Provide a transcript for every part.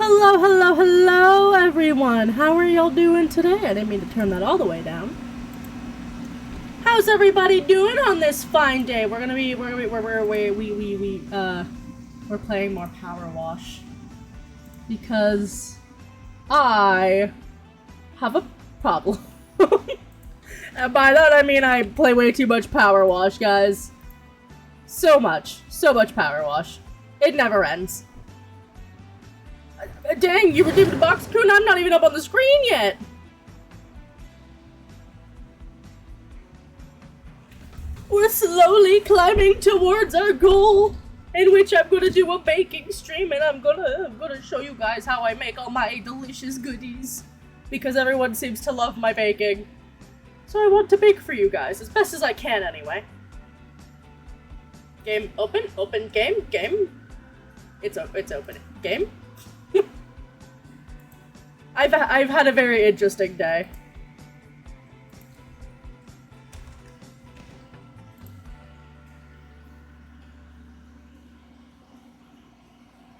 Hello, hello, hello, everyone. How are y'all doing today? I didn't mean to turn that all the way down. How's everybody doing on this fine day? We're playing more Powerwash because I have a problem. And by that I mean I play way too much Powerwash, guys. So much Powerwash. It never ends. Dang, you redeemed the box, Coon. I'm not even up on the screen yet. We're slowly climbing towards our goal, in which I'm gonna do a baking stream, and I'm gonna show you guys how I make all my delicious goodies, because everyone seems to love my baking. So I want to bake for you guys as best as I can, anyway. Game open, game. It's open. Game. I've had a very interesting day.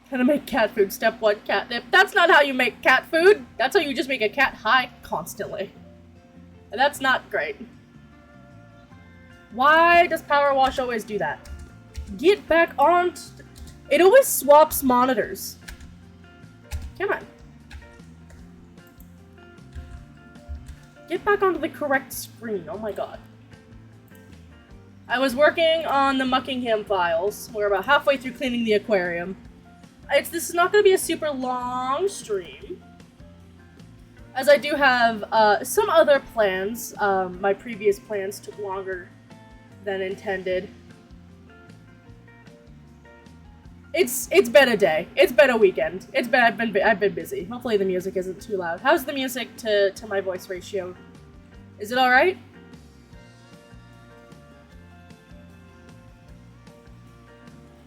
How to make cat food. Step 1, catnip. That's not how you make cat food. That's how you just make a cat high constantly. And that's not great. Why does Powerwash always do that? Get back on. It always swaps monitors. Come on. Get back onto the correct screen. Oh my god. I was working on the Muckingham files. We're about halfway through cleaning the aquarium. This is not going to be a super long stream, as I do have some other plans. My previous plans took longer than intended. It's been a day. It's been a weekend. I've been busy. Hopefully the music isn't too loud. How's the music to my voice ratio? Is it all right?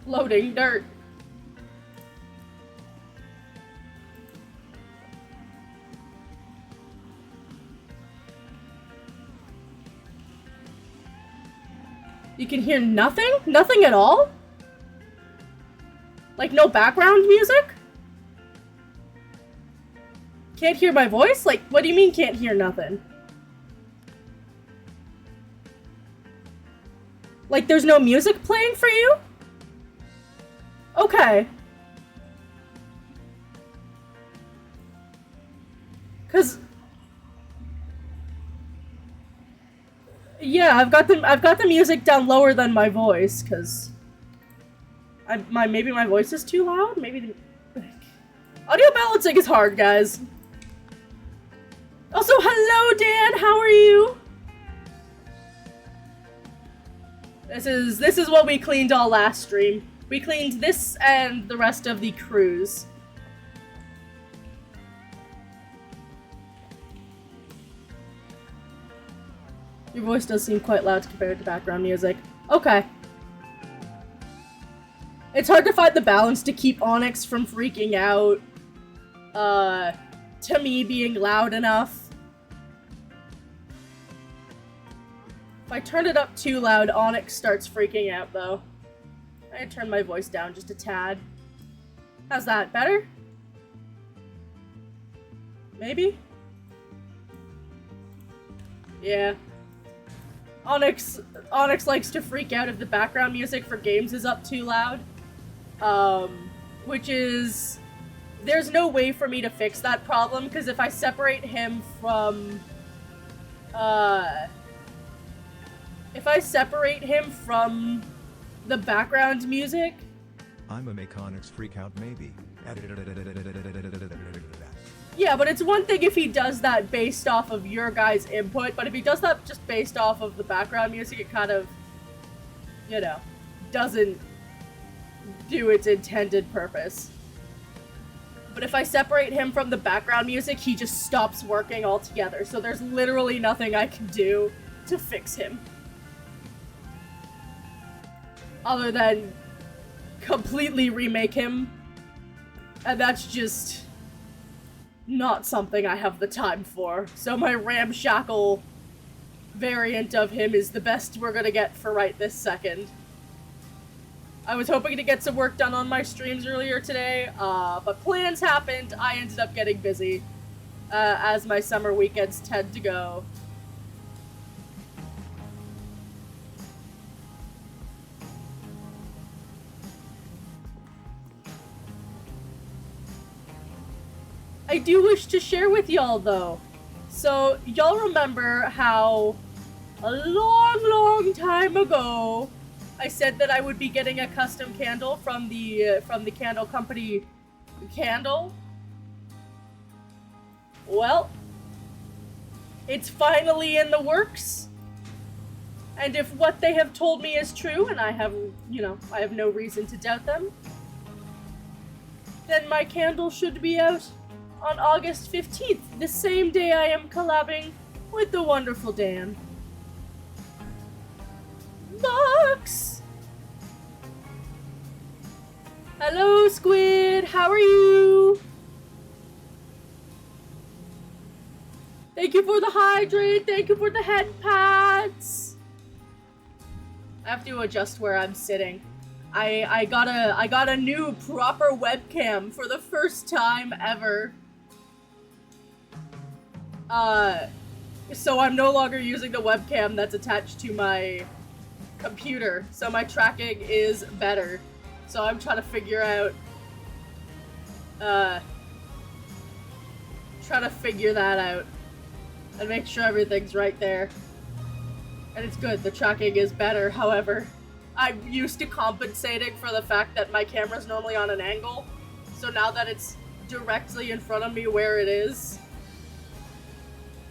Loading dirt. You can hear nothing? Nothing at all? Like, no background music? Can't hear my voice? Like, what do you mean can't hear nothing? Like, there's no music playing for you? Okay. 'Cause... yeah, I've got the music down lower than my voice, 'cause... maybe my voice is too loud? Maybe the... Audio balancing is hard, guys. Also, hello, Dan! How are you? This is what we cleaned all last stream. We cleaned this and the rest of the cruise. Your voice does seem quite loud compared to background music. Okay. It's hard to find the balance to keep Onyx from freaking out, to me being loud enough. If I turn it up too loud, Onyx starts freaking out, though. I turn my voice down just a tad. How's that? Better? Maybe? Yeah. Onyx likes to freak out if the background music for games is up too loud. Which is... there's no way for me to fix that problem, because if I separate him from... if I separate him from the background music... I'm a Onyx freak out maybe. Yeah, but it's one thing if he does that based off of your guys' input, but if he does that just based off of the background music, it kind of, you know, doesn't do its intended purpose. But if I separate him from the background music, he just stops working altogether, so there's literally nothing I can do to fix him. Other than completely remake him, and that's just not something I have the time for. So my ramshackle variant of him is the best we're gonna get for right this second. I was hoping to get some work done on my streams earlier today, but plans happened. I ended up getting busy, as my summer weekends tend to go. I do wish to share with y'all, though. So, y'all remember how a long time ago I said that I would be getting a custom candle from the candle company Candle? Well, it's finally in the works. And if what they have told me is true, and I have, I have no reason to doubt them, then my candle should be out on August 15th, the same day I am collabing with the wonderful Dan. Lux! Hello, Squid! How are you? Thank you for the hydrate! Thank you for the head pads! I have to adjust where I'm sitting. I got a new proper webcam for the first time ever. So I'm no longer using the webcam that's attached to my computer, so my tracking is better. So I'm trying to figure out, that out and make sure everything's right there. And it's good, the tracking is better. However, I'm used to compensating for the fact that my camera's normally on an angle, so now that it's directly in front of me where it is,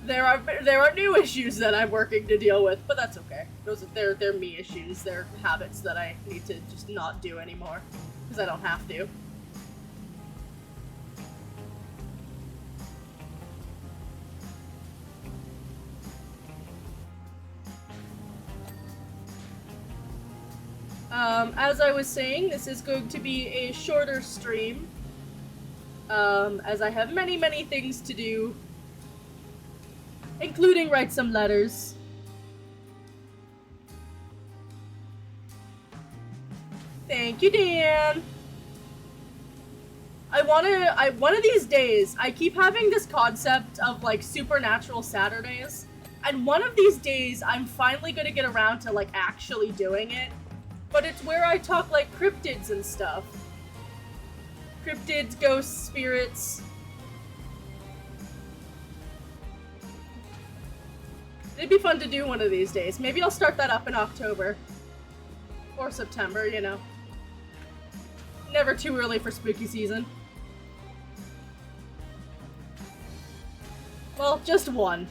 there are new issues that I'm working to deal with, but that's okay. They're me issues. They're habits that I need to just not do anymore, because I don't have to. As I was saying, this is going to be a shorter stream, as I have many things to do, including write some letters. Thank you, Dan. One of these days, I keep having this concept of, like, supernatural Saturdays, and one of these days, I'm finally gonna get around to, like, actually doing it, but it's where I talk, like, cryptids and stuff. Cryptids, ghosts, spirits. It'd be fun to do one of these days. Maybe I'll start that up in October. Or September, you know. Never too early for spooky season. Well, just one.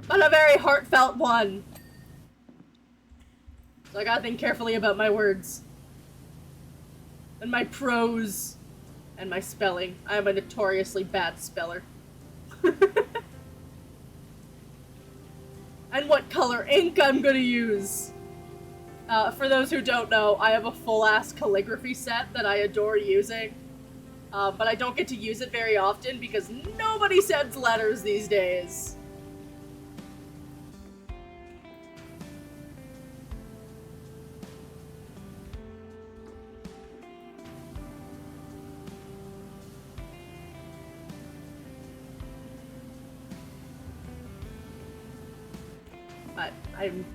But a very heartfelt one. So I gotta think carefully about my words. And my prose. And my spelling. I am a notoriously bad speller. And what color ink I'm gonna use. For those who don't know, I have a full-ass calligraphy set that I adore using. But I don't get to use it very often because nobody sends letters these days. I'm...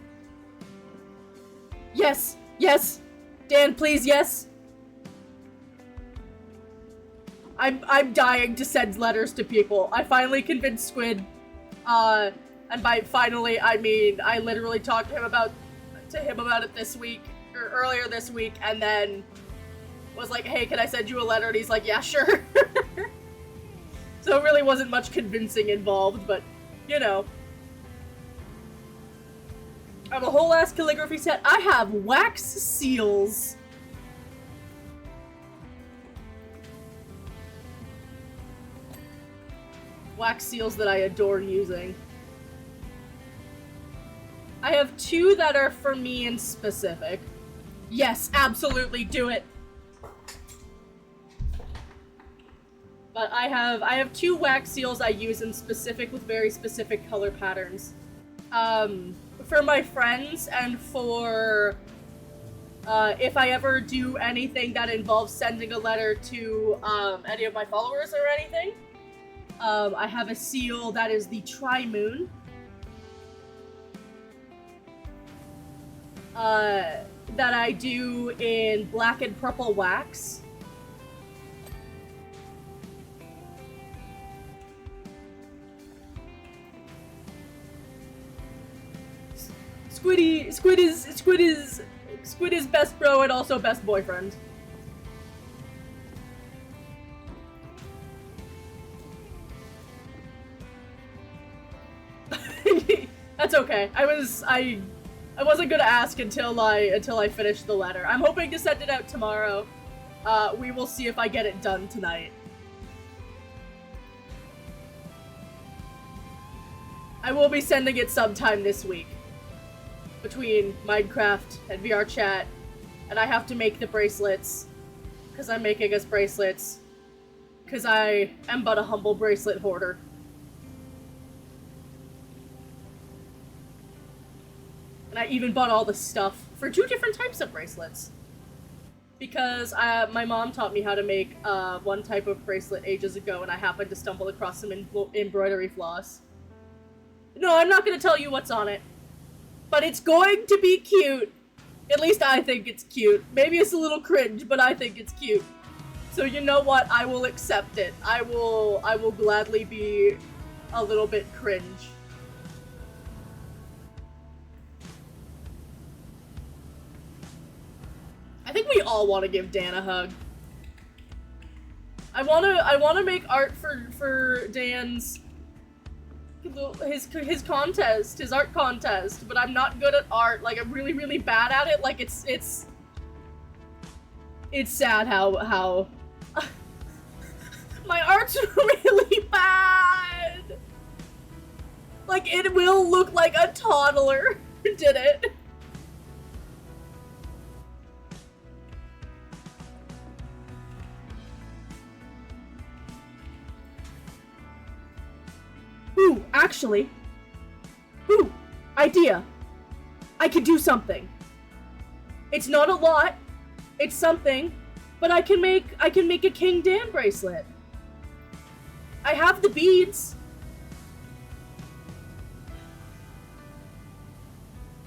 Yes! Yes! Dan, please, yes! I'm dying to send letters to people. I finally convinced Squid, and by finally, I mean, I literally talked to him about it this week, or earlier this week, and then was like, hey, can I send you a letter? And he's like, yeah, sure. So it really wasn't much convincing involved, but, you know. I have a whole ass calligraphy set. I have wax seals. Wax seals that I adore using. I have 2 that are for me in specific. Yes, absolutely, do it. But I have 2 wax seals I use in specific with very specific color patterns. For my friends and for If I ever do anything that involves sending a letter to any of my followers or anything, I have a seal that is the Tri-Moon. That I do in black and purple wax. Squid is best bro and also best boyfriend. That's okay. I wasn't gonna ask until I finished the letter. I'm hoping to send it out tomorrow. We will see if I get it done tonight. I will be sending it sometime this week. Between Minecraft and VR chat, and I have to make the bracelets, because I'm making us bracelets, because I am but a humble bracelet hoarder. And I even bought all the stuff for 2 different types of bracelets. Because my mom taught me how to make one type of bracelet ages ago, and I happened to stumble across some embroidery floss. No, I'm not going to tell you what's on it. But it's going to be cute. At least I think it's cute. Maybe it's a little cringe, but I think it's cute. So you know what? I will accept it. I will gladly be a little bit cringe. I think we all want to give Dan a hug. I wanna make art for Dan's his contest, his art contest, but I'm not good at art. Like, I'm really, really bad at it. Like, it's sad how my art's really bad. Like, it will look like a toddler did it. Ooh, actually. Ooh, idea. I could do something. It's not a lot. It's something, but I can make a King Dan bracelet. I have the beads.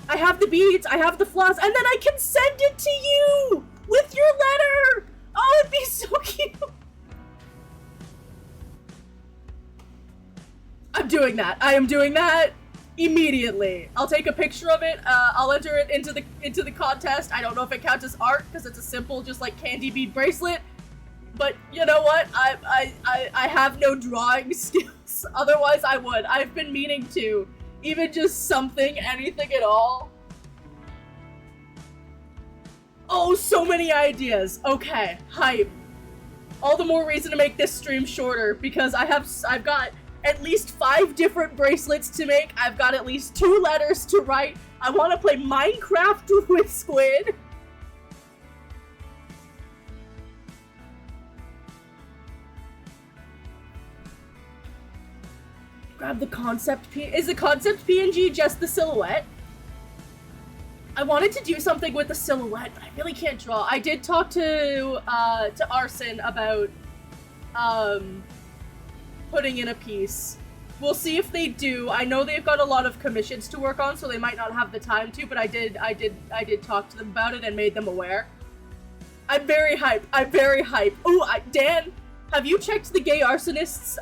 I have the beads, I have the floss, and then I can send it to you with your letter. Oh, it'd be so cute. I'm doing that. I am doing that immediately. I'll take a picture of it. I'll enter it into the contest. I don't know if it counts as art because it's a simple, just like candy bead bracelet. But you know what? I have no drawing skills. Otherwise, I would. I've been meaning to. Even just something, anything at all. Oh, so many ideas. Okay, hype. All the more reason to make this stream shorter because I've got at least 5 different bracelets to make. I've got at least 2 letters to write. I want to play Minecraft with Squid. Grab the concept Is the concept PNG just the silhouette? I wanted to do something with the silhouette, but I really can't draw. I did talk to Arson about putting in a piece. We'll see if they do. I know they've got a lot of commissions to work on, so they might not have the time to, but I did talk to them about it and made them aware. I'm very hyped. I'm very hyped. Oh, Dan, have you checked the Gay Arsonists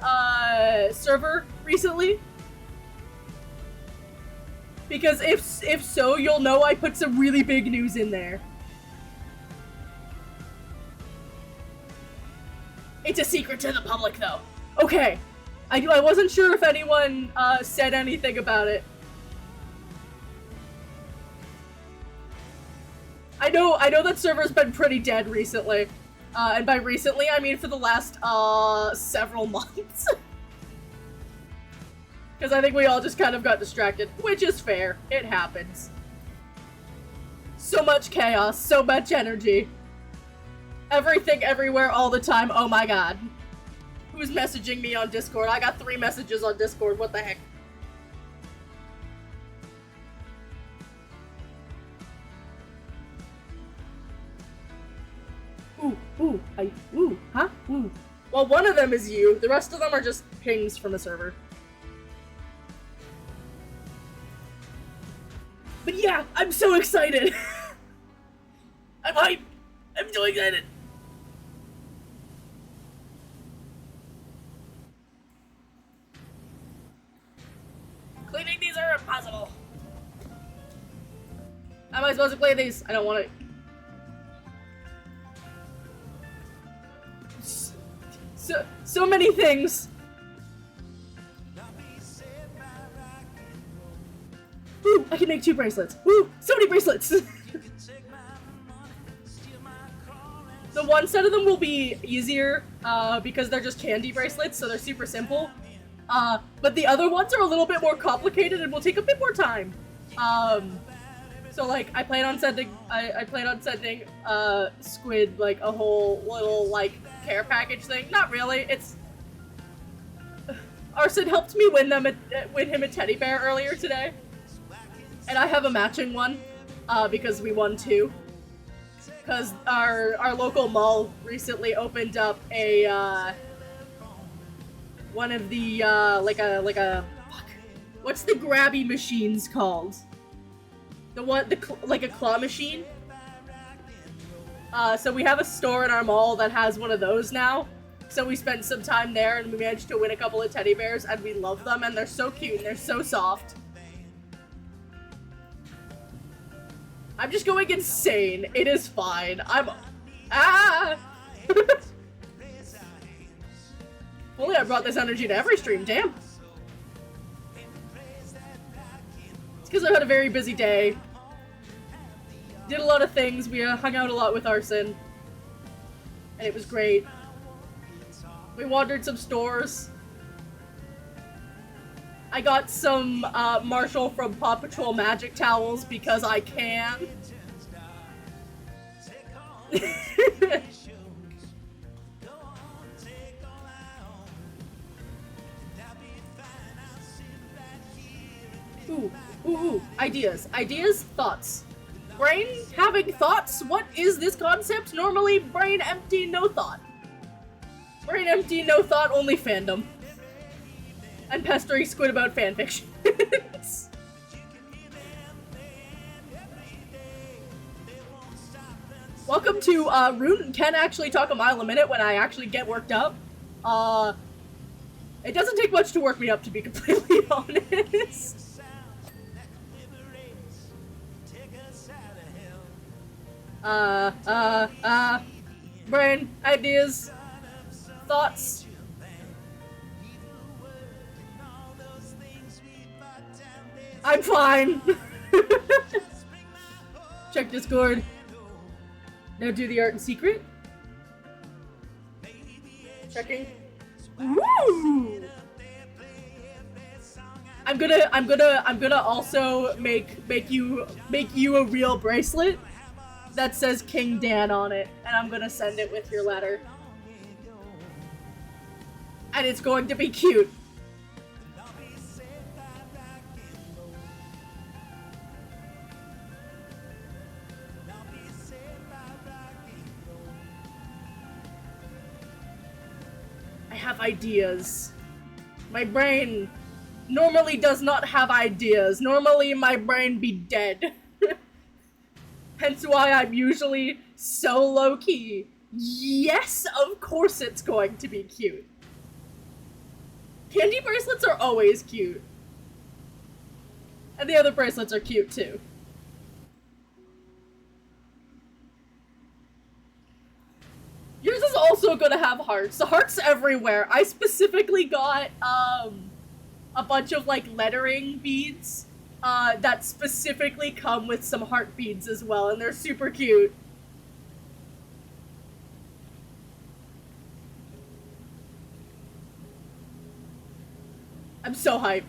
server recently? Because if so, you'll know I put some really big news in there. It's a secret to the public, though. Okay. I wasn't sure if anyone said anything about it. I know that server's been pretty dead recently. And by recently, I mean for the last several months. Because I think we all just kind of got distracted, which is fair. It happens. So much chaos, so much energy. Everything, everywhere, all the time. Oh my god. Who's messaging me on Discord? I got 3 messages on Discord. What the heck? Huh? Ooh. Well, one of them is you. The rest of them are just pings from a server. But yeah, I'm so excited. I'm hyped. I'm so excited. Cleaning these are impossible. How am I supposed to play these? I don't want to. So many things. Woo! I can make 2 bracelets. Woo! So many bracelets. The one set of them will be easier because they're just candy bracelets, so they're super simple. But the other ones are a little bit more complicated and will take a bit more time. So like I plan on sending Squid like a whole little like care package thing. Not really. It's Arson helped me win him a teddy bear earlier today, and I have a matching one because we won 2. Because our local mall recently opened up a one of the like a fuck, what's the grabby machines called? Like a claw machine. So we have a store in our mall that has one of those now. So we spent some time there and we managed to win a couple of teddy bears and we love them and they're so cute and they're so soft. I'm just going insane. It is fine. Only I brought this energy to every stream, damn. It's because I had a very busy day. Did a lot of things. We hung out a lot with Arson. And it was great. We wandered some stores. I got some Marshall from Paw Patrol magic towels because I can. Ooh, ideas, thoughts. Brain having thoughts? What is this concept? Normally, brain empty, no thought. Brain empty, no thought, only fandom. And pestering Squid about fanfiction. Welcome to Rune can actually talk a mile a minute when I actually get worked up. It doesn't take much to work me up, to be completely honest. Brain, ideas, thoughts. I'm fine. Check Discord. Now do the art in secret. Checking. Woo! I'm gonna also make you a real bracelet that says King Dan on it, and I'm gonna send it with your letter. And it's going to be cute. I have ideas. My brain normally does not have ideas. Normally my brain be dead. Hence why I'm usually so low-key. Yes, of course it's going to be cute. Candy bracelets are always cute. And the other bracelets are cute too. Yours is also gonna have hearts. The hearts everywhere. I specifically got a bunch of like lettering beads that specifically come with some heart beads as well, and they're super cute. I'm so hyped.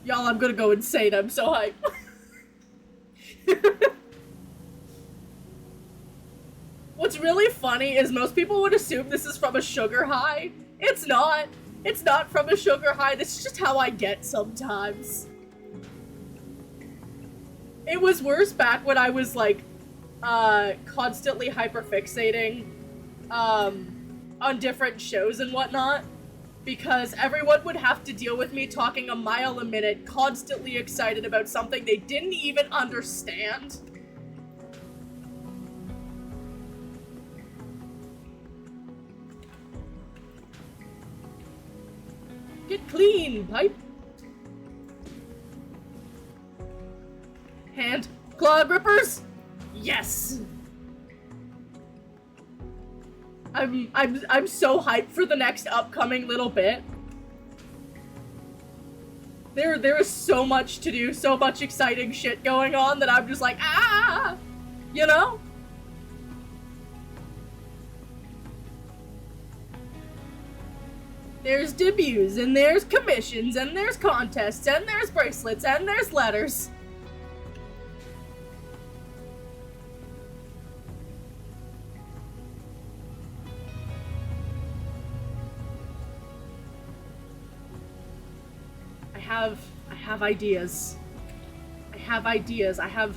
Y'all, I'm gonna go insane. I'm so hyped. What's really funny is most people would assume this is from a sugar high. It's not. It's not from a sugar high. This is just how I get sometimes. It was worse back when I was, like, constantly hyperfixating, on different shows and whatnot. Because everyone would have to deal with me talking a mile a minute, constantly excited about something they didn't even understand. Get clean, pipe. Hand claw grippers? Yes. I'm so hyped for the next upcoming little bit. There is so much to do, so much exciting shit going on that I'm just like, ah, you know? There's debuts, and there's commissions, and there's contests, and there's bracelets, and there's letters. I have ideas. I have ideas. I have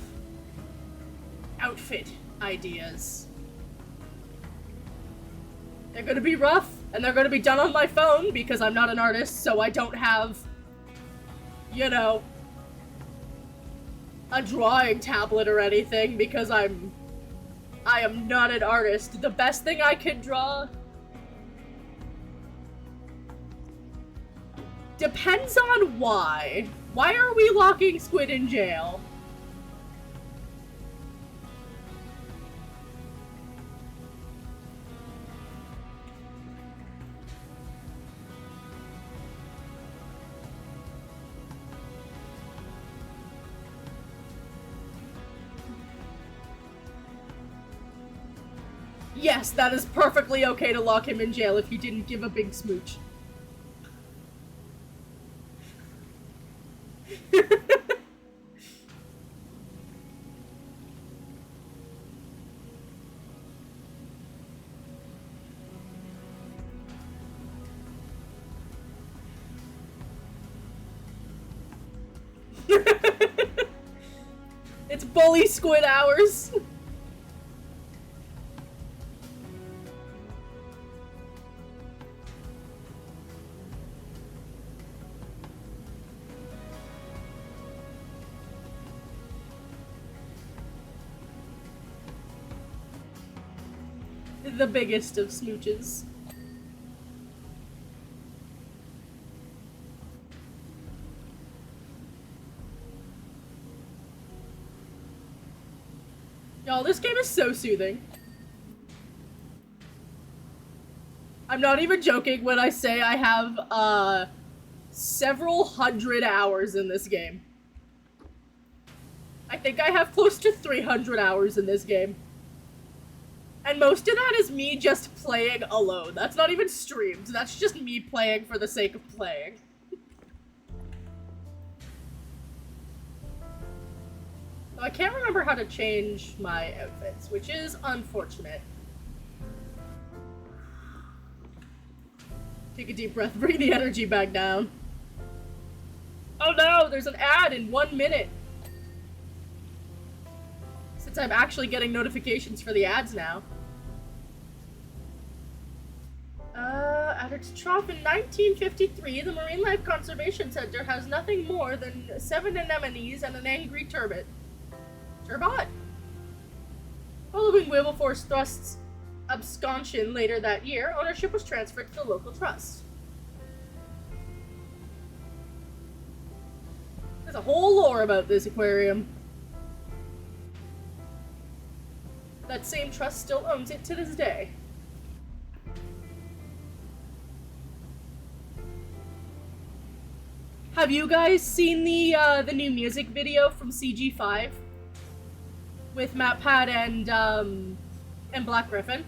outfit ideas. They're gonna be rough, and they're gonna be done on my phone because I'm not an artist, so I don't have, you know, a drawing tablet or anything because I am not an artist. The best thing I can draw depends on why. Why are we locking Squid in jail? Yes, that is perfectly okay to lock him in jail if you didn't give a big smooch. It's bully squid hours. The biggest of smooches. Y'all, this game is so soothing. I'm not even joking when I say I have, several hundred hours in this game. I think I have close to 300 hours in this game. And most of that is me just playing alone. That's not even streamed. That's just me playing for the sake of playing. So I can't remember how to change my outfits, which is unfortunate. Take a deep breath, bring the energy back down. Oh no, there's an ad in 1 minute. Since I'm actually getting notifications for the ads now. At its trough in 1953, the Marine Life Conservation Center has nothing more than 7 anemones and an angry turbot. Turbot? Following Wilberforce Thrust's absconsion later that year, ownership was transferred to the local trust. There's a whole lore about this aquarium. That same trust still owns it to this day. Have you guys seen the new music video from CG5? With MatPat and Black Griffin?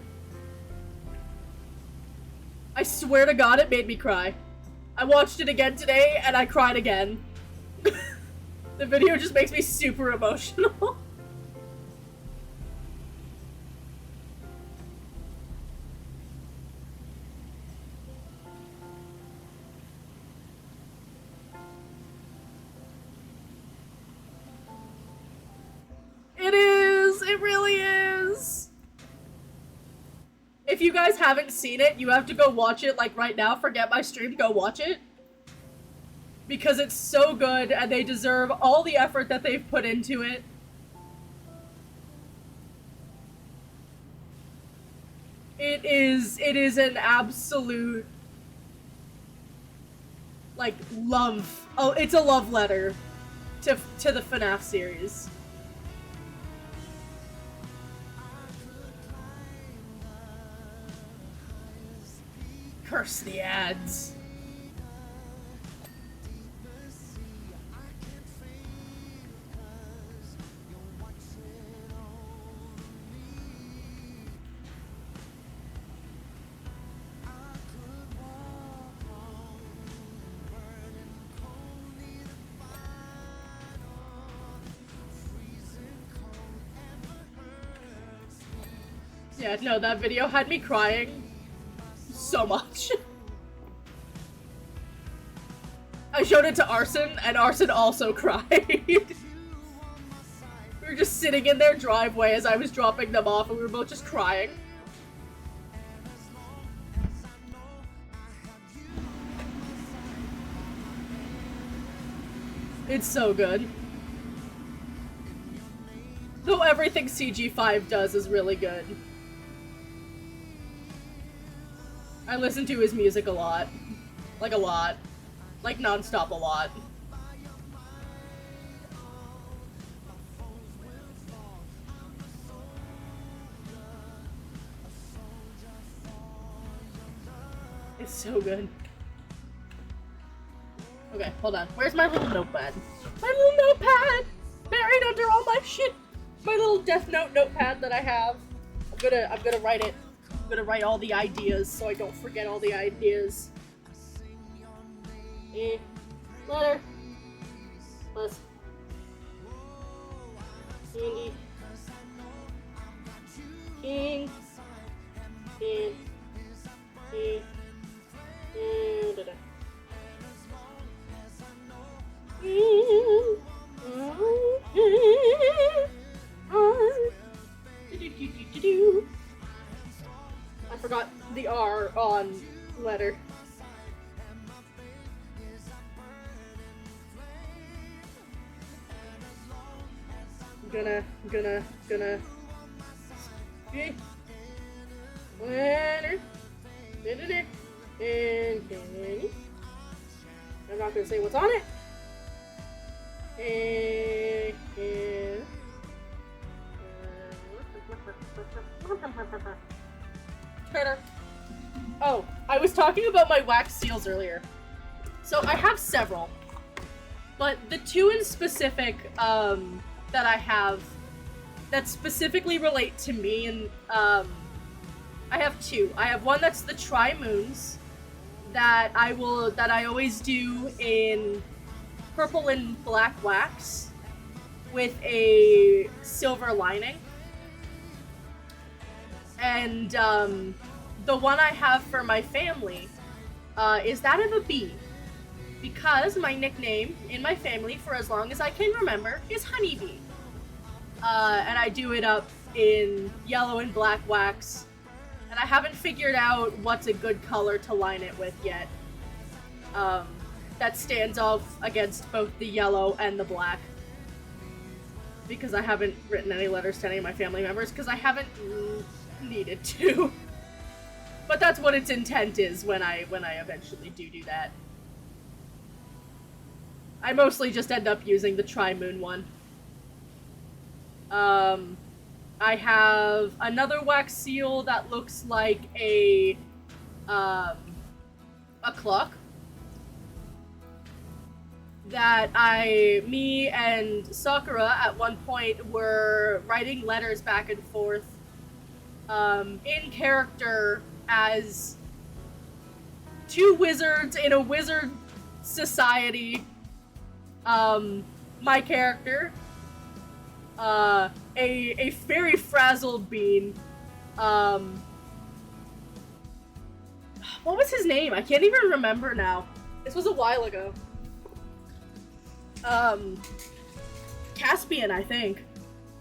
I swear to God, it made me cry. I watched it again today, and I cried again. The video just makes me super emotional. guys haven't seen it, you have to go watch it, like, right now. Forget my stream, go watch it. Because it's so good, and they deserve all the effort that they've put into it. It is an absolute, like, love. Oh, it's a love letter to the FNAF series. Curse the ads. Yeah, no, that video had me crying so much. I showed it to Arson, and Arson also cried. We were just sitting in their driveway as I was dropping them off, and we were both just crying. It's so good. Though everything CG5 does is really good. I listen to his music a lot. Like, a lot. Like, non-stop a lot. It's so good. Okay, hold on. Where's my little notepad? My little notepad! Buried under all my shit! My little Death Note notepad that I have. I'm gonna write it. I'm gonna write all the ideas so I don't forget all the ideas. Letter. Plus. Candy. King. King. King. Da-da. I forgot the R on letter. Gonna. Okay. Letter. And candy. I'm not gonna say what's on it. Oh, I was talking about my wax seals earlier. So I have several, but the two in specific that I have that specifically relate to me, and I have two. I have one that's the Tri-Moons that I always do in purple and black wax with a silver lining. And the one I have for my family is that of a bee, because my nickname in my family for as long as I can remember is Honeybee. And I do it up in yellow and black wax, and I haven't figured out what's a good color to line it with yet. That stands off against both the yellow and the black, because I haven't written any letters to any of my family members, because I haven't needed to. But that's what its intent is when I eventually do that. I mostly just end up using the Tri-Moon one. I have another wax seal that looks like a clock that me and Sakura at one point were writing letters back and forth in character as two wizards in a wizard society. My character, a very frazzled bean. What was his name? I can't even remember now. This was a while ago. Caspian, I think.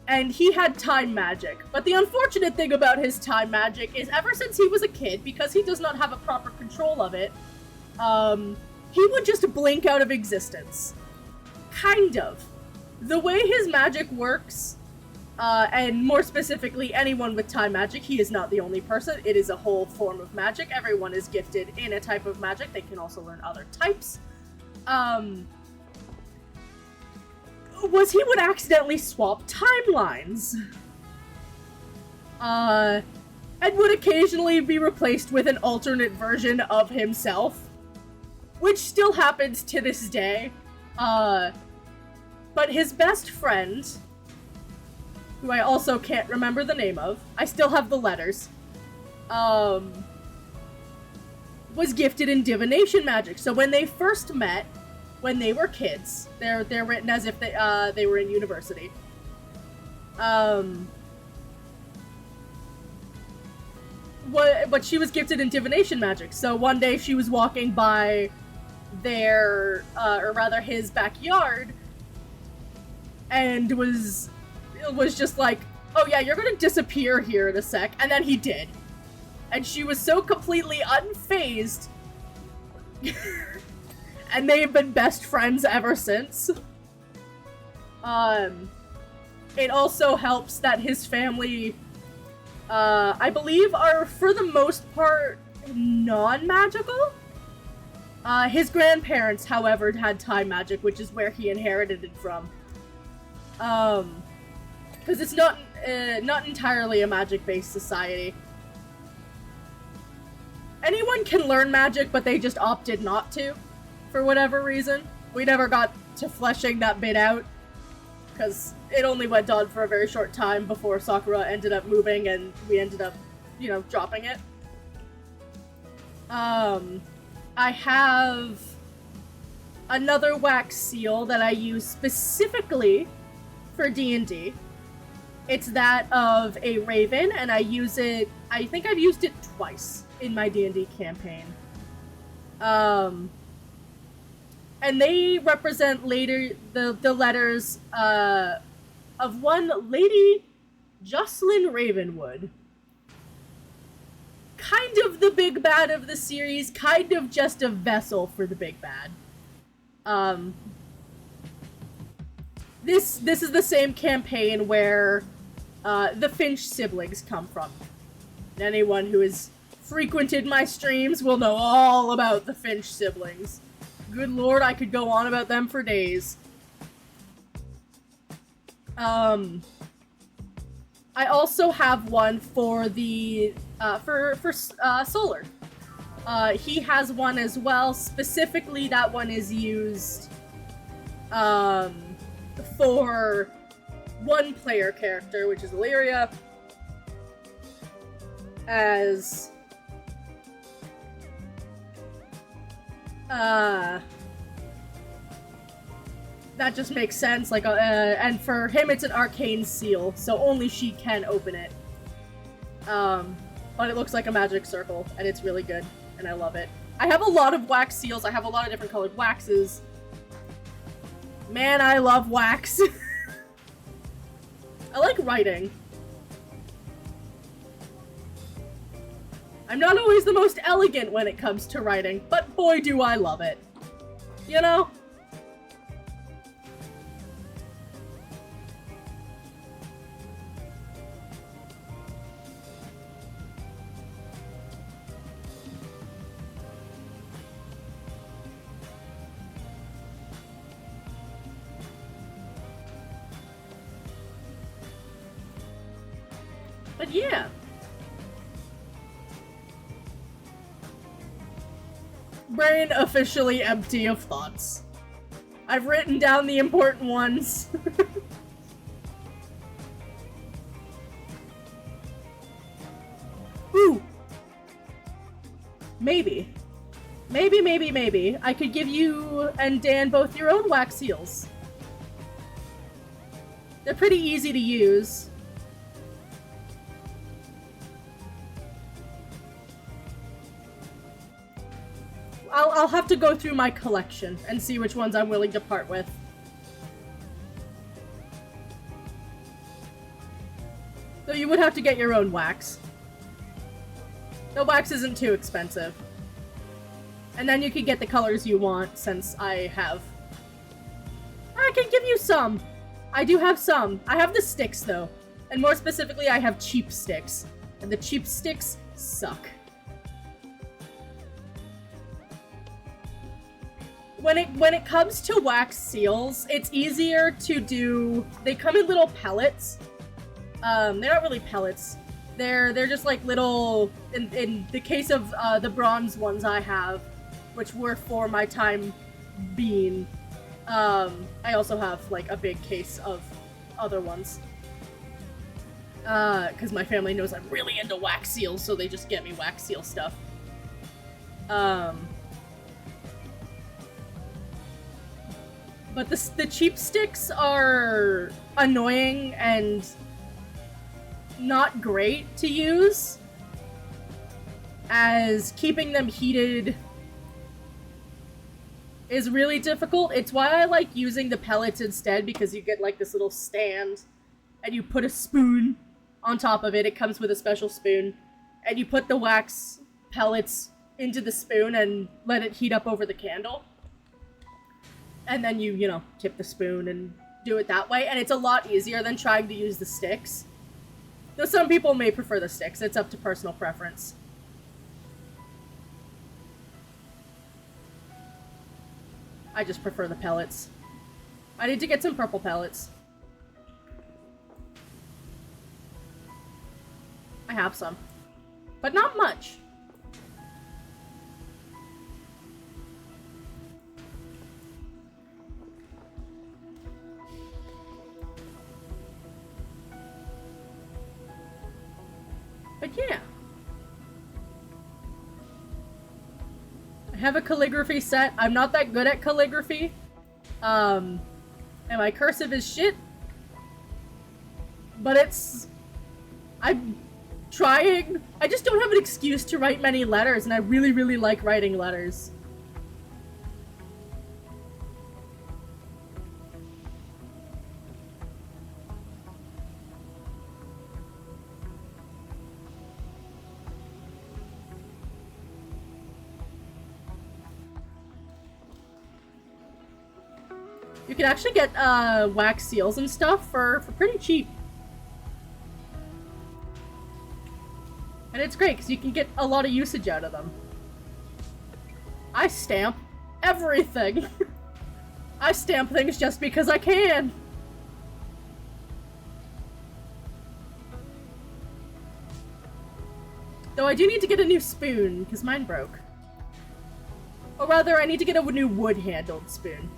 and he had time magic. But the unfortunate thing about his time magic is ever since he was a kid, because he does not have a proper control of it, he would just blink out of existence. Kind of. The way his magic works, and more specifically, anyone with time magic, he is not the only person. It is a whole form of magic. Everyone is gifted in a type of magic. They can also learn other types. Was he would accidentally swap timelines. And would occasionally be replaced with an alternate version of himself. Which still happens to this day. But his best friend, who I also can't remember the name of, I still have the letters, was gifted in divination magic. So when they first met, when they were kids, they're written as if they were in university. But she was gifted in divination magic. So one day she was walking by their, or rather his backyard, and was just like, oh yeah, you're gonna disappear here in a sec, and then he did. And she was so completely unfazed. And they've been best friends ever since. It also helps that his family, I believe, are for the most part non-magical. His grandparents, however, had time magic, which is where he inherited it from. Because it's not entirely a magic-based society. Anyone can learn magic, but they just opted not to, for whatever reason. We never got to fleshing that bit out, because it only went on for a very short time before Sakura ended up moving and we ended up, dropping it. I have another wax seal that I use specifically for D&D. It's that of a raven, and I use it, I think I've used it twice in my D&D campaign. And they represent the letters of one Lady Jocelyn Ravenwood. Kind of the big bad of the series, kind of just a vessel for the big bad. This is the same campaign where the Finch siblings come from. And anyone who has frequented my streams will know all about the Finch siblings. Good lord, I could go on about them for days. I also have one for the for Solar. He has one as well. Specifically, that one is used for one player character, which is Illyria, as that just makes sense. Like, and for him, it's an arcane seal, so only she can open it. But it looks like a magic circle, and it's really good, and I love it. I have a lot of wax seals. I have a lot of different colored waxes. Man, I love wax. I like writing. I'm not always the most elegant when it comes to writing, but boy do I love it. You know? But yeah. Brain officially empty of thoughts. I've written down the important ones. Ooh. Maybe. Maybe. I could give you and Dan both your own wax seals. They're pretty easy to use. I'll have to go through my collection and see which ones I'm willing to part with. you would have to get your own wax. The wax isn't too expensive. And then you can get the colors you want, since I have. I can give you some. I do have some. I have the sticks, though. And more specifically, I have cheap sticks. And the cheap sticks suck. When it comes to wax seals, it's easier to do. They come in little pellets. They're not really pellets. They're just like little. In the case of the bronze ones I have, which were for my time being. I also have like a big case of other ones. Because my family knows I'm really into wax seals, so they just get me wax seal stuff. But the cheap sticks are annoying and not great to use, as keeping them heated is really difficult. It's why I like using the pellets instead, because you get like this little stand and you put a spoon on top of it. It comes with a special spoon, and you put the wax pellets into the spoon and let it heat up over the candle. And then you know, tip the spoon and do it that way. And it's a lot easier than trying to use the sticks. Though some people may prefer the sticks. It's up to personal preference. I just prefer the pellets. I need to get some purple pellets. I have some. But not much. But yeah. I have a calligraphy set. I'm not that good at calligraphy. And my cursive is shit. But I'm trying. I just don't have an excuse to write many letters, and I really, really like writing letters. You can actually get wax seals and stuff for pretty cheap. And it's great because you can get a lot of usage out of them. I stamp everything. I stamp things just because I can. Though I do need to get a new spoon because mine broke. Or rather, I need to get a new wood-handled spoon.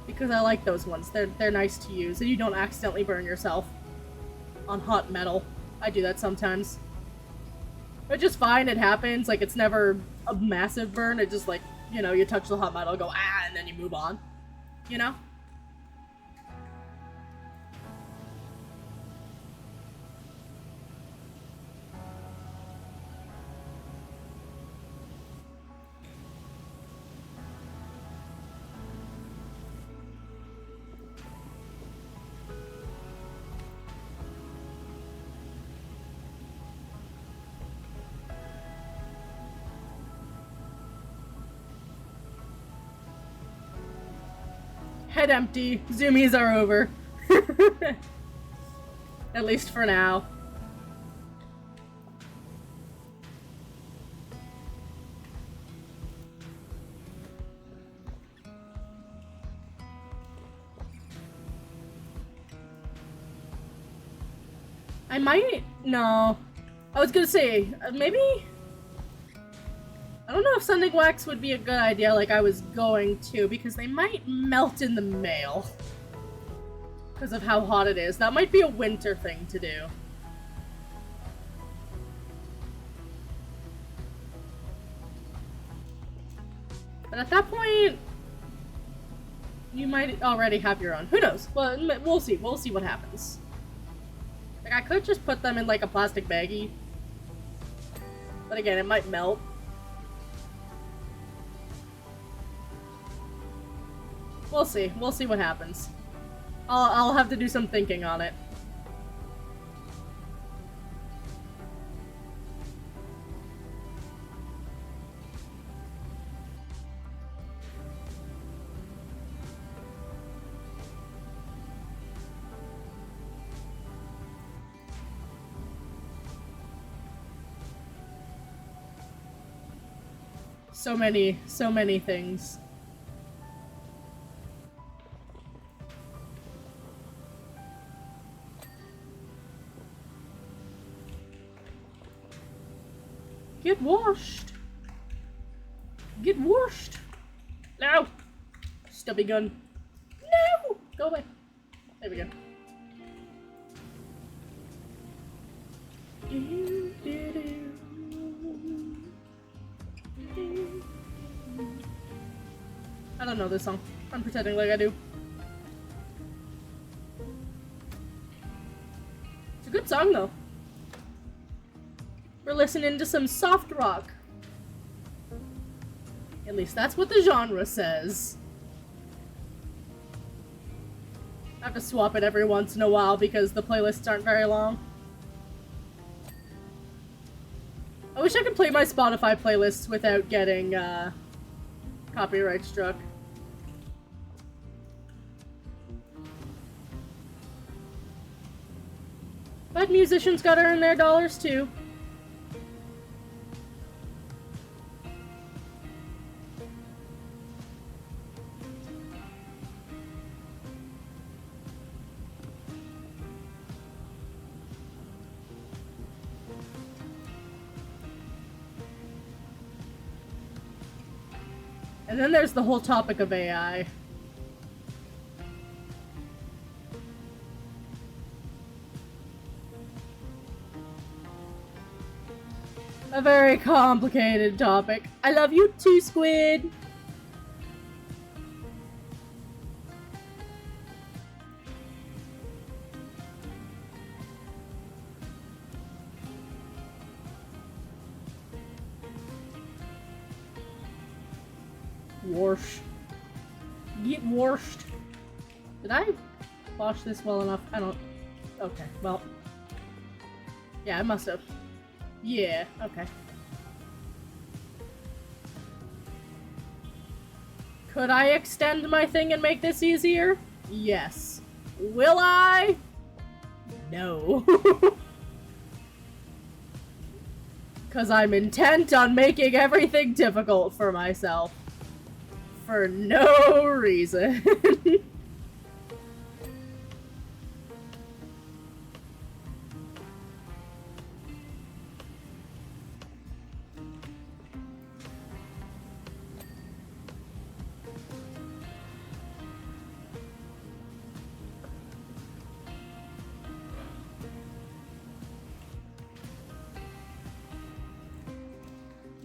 Because I like those ones. They're nice to use, and you don't accidentally burn yourself on hot metal. I do that sometimes. Which is fine, it happens. Like, it's never a massive burn. It just, like, you know, you touch the hot metal, go, ah, and then you move on. You know? Head empty. Zoomies are over. At least for now. I might... No. I was gonna say, maybe... I don't know if sending wax would be a good idea like I was going to, because they might melt in the mail. Because of how hot it is. That might be a winter thing to do. But at that point, you might already have your own. Who knows? Well, we'll see. We'll see what happens. Like, I could just put them in like a plastic baggie. But again, it might melt. We'll see. We'll see what happens. I'll have to do some thinking on it. So many things. Get washed. Get washed. No. Stubby gun. No. Go away. There we go. I don't know this song. I'm pretending like I do. It's a good song though. We're listening to some soft rock. At least that's what the genre says. I have to swap it every once in a while because the playlists aren't very long. I wish I could play my Spotify playlists without getting copyright struck. But musicians gotta earn their dollars too. And then there's the whole topic of AI. A very complicated topic. I love you too, Squid! Wash. Get washed. Did I wash this well enough? I don't... Okay, well... Yeah, I must have. Yeah, okay. Could I extend my thing and make this easier? Yes. Will I? No. Because I'm intent on making everything difficult for myself. For no reason.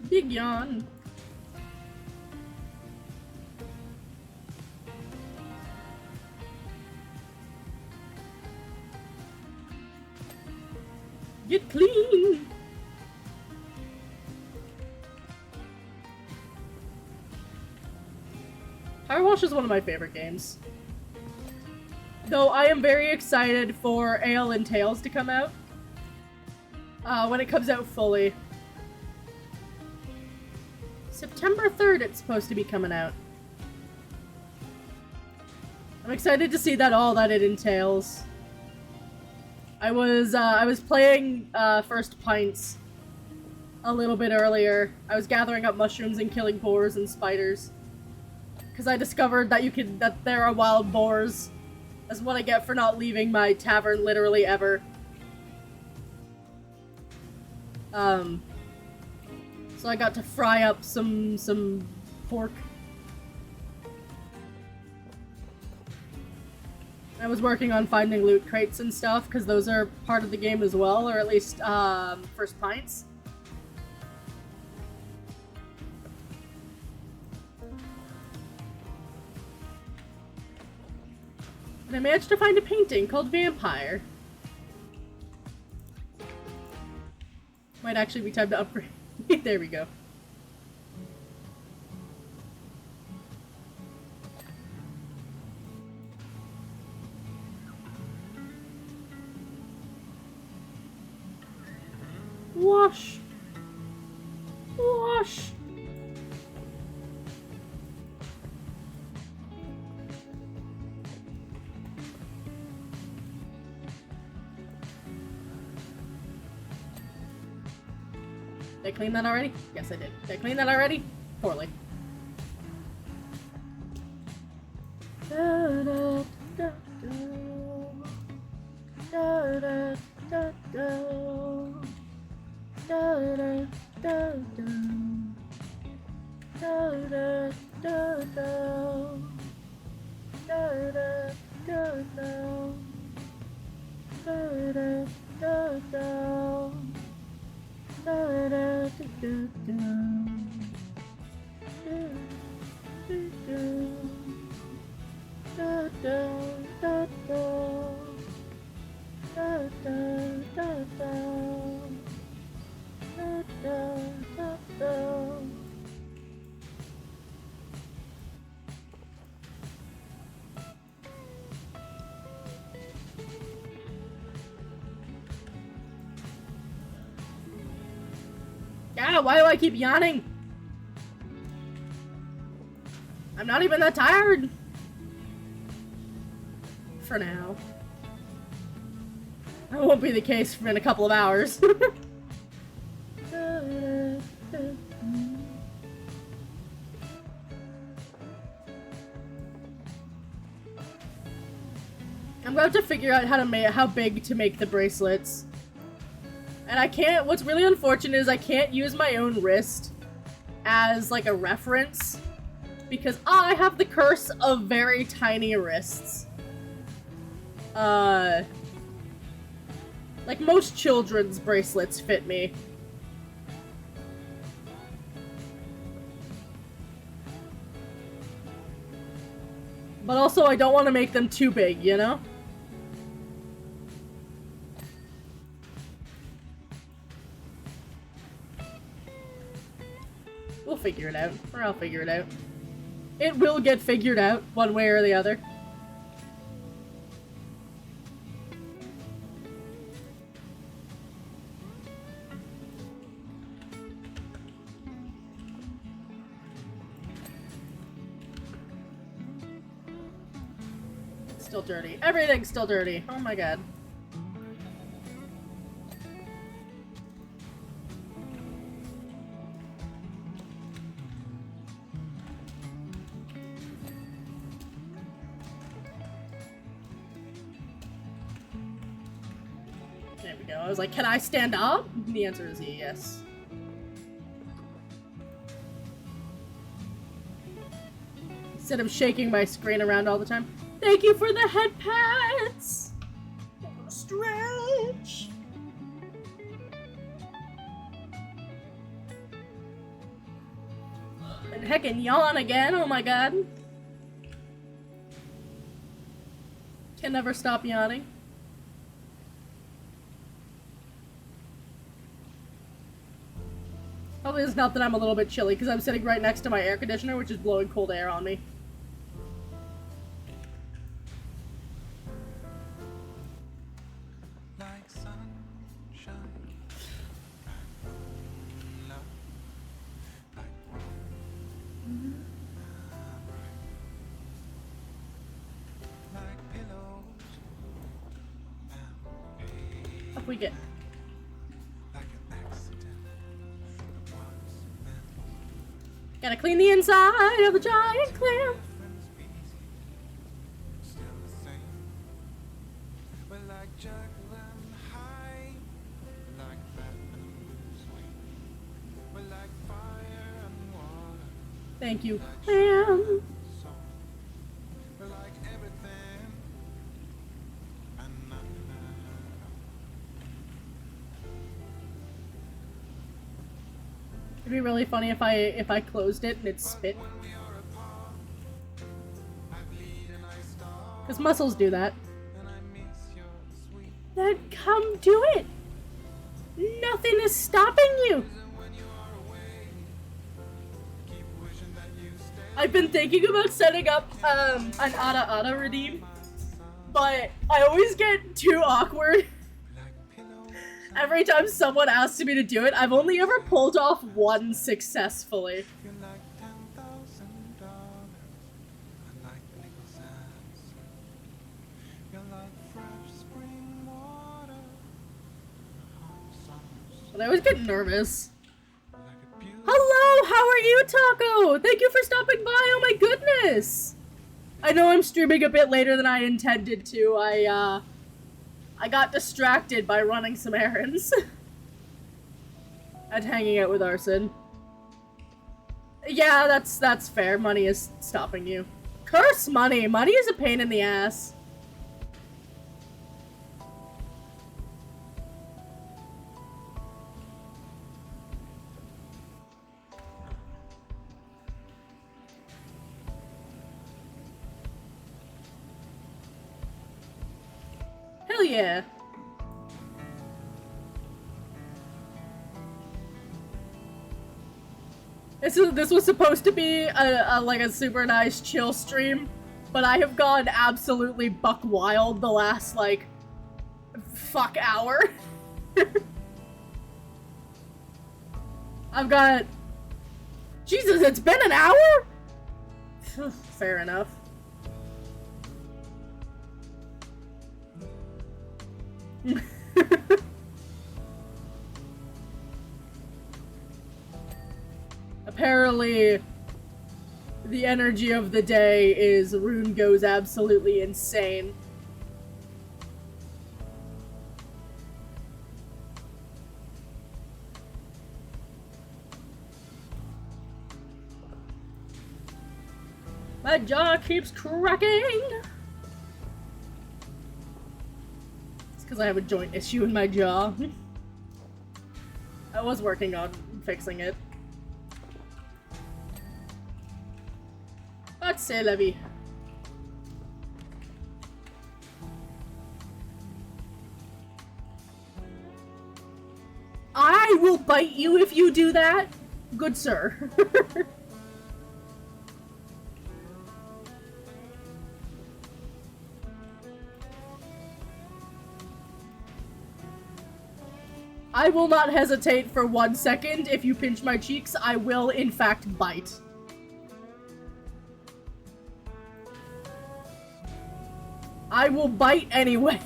Big yawn. Get clean. Powerwash is one of my favorite games. Though I am very excited for Ale and Tales to come out. When it comes out fully. September 3rd it's supposed to be coming out. I'm excited to see all that it entails. I was playing First Pints a little bit earlier. I was gathering up mushrooms and killing boars and spiders. Because I discovered that there are wild boars. That's what I get for not leaving my tavern literally ever. So I got to fry up some pork. I was working on finding loot crates and stuff, because those are part of the game as well, or at least, First Pints. And I managed to find a painting called Vampire. Might actually be time to upgrade. There we go. Wash! Wash! Did I clean that already? Yes, I did. Did I clean that already? Poorly. Da, da, da, da. Da, da, da, da. Da, da, da, da. Da, da, da, da. Da, da, da, da. Da, da, da, da. Da, da, da, da. Da, da, da, da. Da, da, da, da. Da, da, da, da. Yeah, why do I keep yawning? I'm not even that tired. For now. That won't be the case in a couple of hours. I'm going to figure out how big to make the bracelets. And I can't, what's really unfortunate is I can't use my own wrist as like a reference because I have the curse of very tiny wrists. Like most children's bracelets fit me. But also I don't want to make them too big, you know? We'll figure it out. Or I'll figure it out. It will get figured out, one way or the other. Still dirty. Everything's still dirty. Oh my god. There we go. I was like, can I stand up? And the answer is yes. Instead of shaking my screen around all the time. Thank you for the head pats! Stretch! And heckin' yawn again, oh my god. Can never stop yawning. Probably it's not that I'm a little bit chilly, because I'm sitting right next to my air conditioner, which is blowing cold air on me. Up we get. Gotta clean the inside of the giant clam. Thank you, clam. It'd be really funny if I closed it and it spit. Because mussels do that. Then come do it! Nothing is stopping you! I've been thinking about setting up an Ada redeem, but I always get too awkward. Every time someone asks me to do it, I've only ever pulled off one successfully. You're like $10,000. I like nickel cents. You're like fresh spring water. Hot summers. But I always get nervous. Like a beautiful Hello, how are you, Taco? Thank you for stopping by. Oh my goodness. I know I'm streaming a bit later than I intended to. I got distracted by running some errands. And hanging out with Arson. Yeah, that's fair. Money is stopping you. Curse money! Money is a pain in the ass. Hell yeah. This was supposed to be a like a super nice chill stream, but I have gone absolutely buck wild the last like fuck hour. I've got Jesus, it's been an hour? Fair enough. Apparently, the energy of the day is Rune goes absolutely insane. My jaw keeps cracking! It's because I have a joint issue in my jaw. I was working on fixing it. But c'est la vie. I will bite you if you do that, good sir. I will not hesitate for 1 second. If you pinch my cheeks, I will in fact bite. I will bite anyway.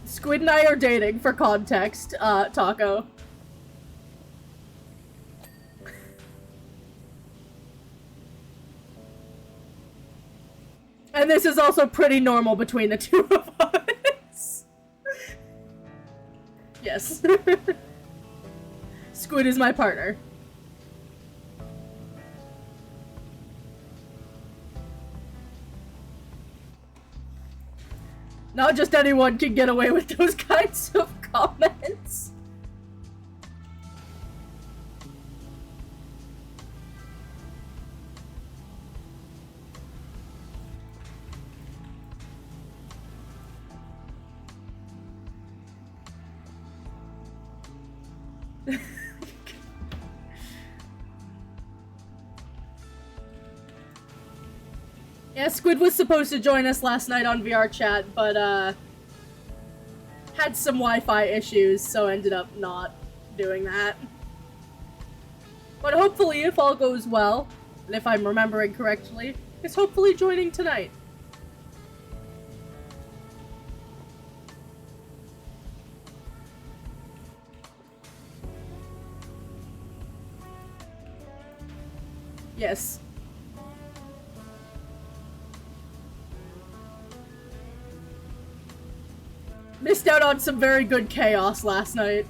Squid and I are dating, for context, Taco. And this is also pretty normal between the two of us. Yes. Squid is my partner. Not just anyone can get away with those kinds of comments. Yeah, Squid was supposed to join us last night on VR chat, but had some Wi-Fi issues, so ended up not doing that. But hopefully, if all goes well, and if I'm remembering correctly, is hopefully joining tonight. Yes. Missed out on some very good chaos last night.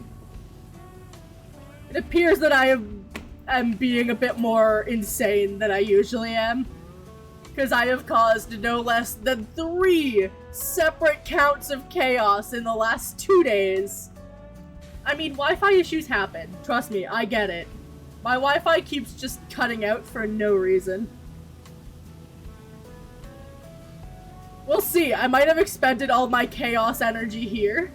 It appears that I am being a bit more insane than I usually am. Because I have caused no less than 3 separate counts of chaos in the last 2 days. I mean, Wi-Fi issues happen. Trust me, I get it. My Wi-Fi keeps just cutting out for no reason. We'll see. I might have expended all my chaos energy here.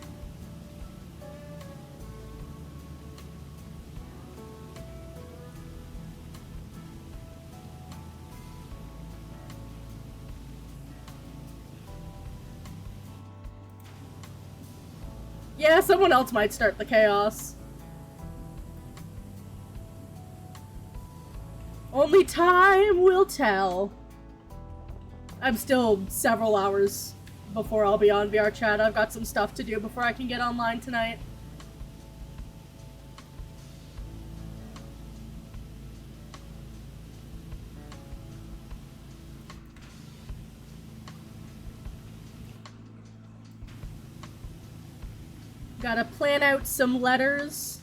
Yeah, someone else might start the chaos. Only time will tell. I'm still several hours before I'll be on VR chat. I've got some stuff to do before I can get online tonight. Gotta plan out some letters.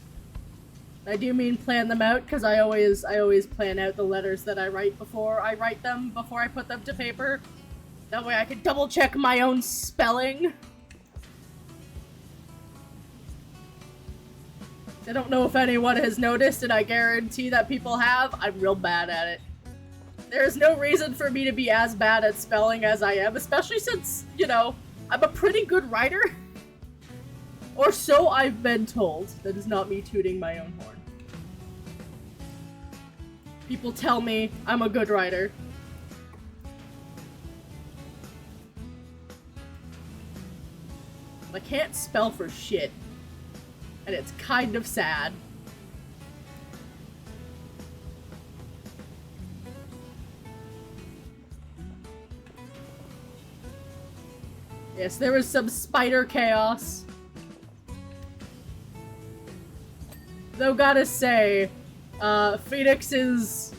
I do mean plan them out, because I always plan out the letters that I write before I write them, before I put them to paper. That way I can double check my own spelling. I don't know if anyone has noticed, and I guarantee that people have. I'm real bad at it. There's no reason for me to be as bad at spelling as I am, especially since, you know, I'm a pretty good writer. Or so I've been told. That is not me tooting my own horn. People tell me I'm a good writer. I can't spell for shit. And it's kind of sad. Yes, there was some spider chaos. Though gotta say, Phoenix's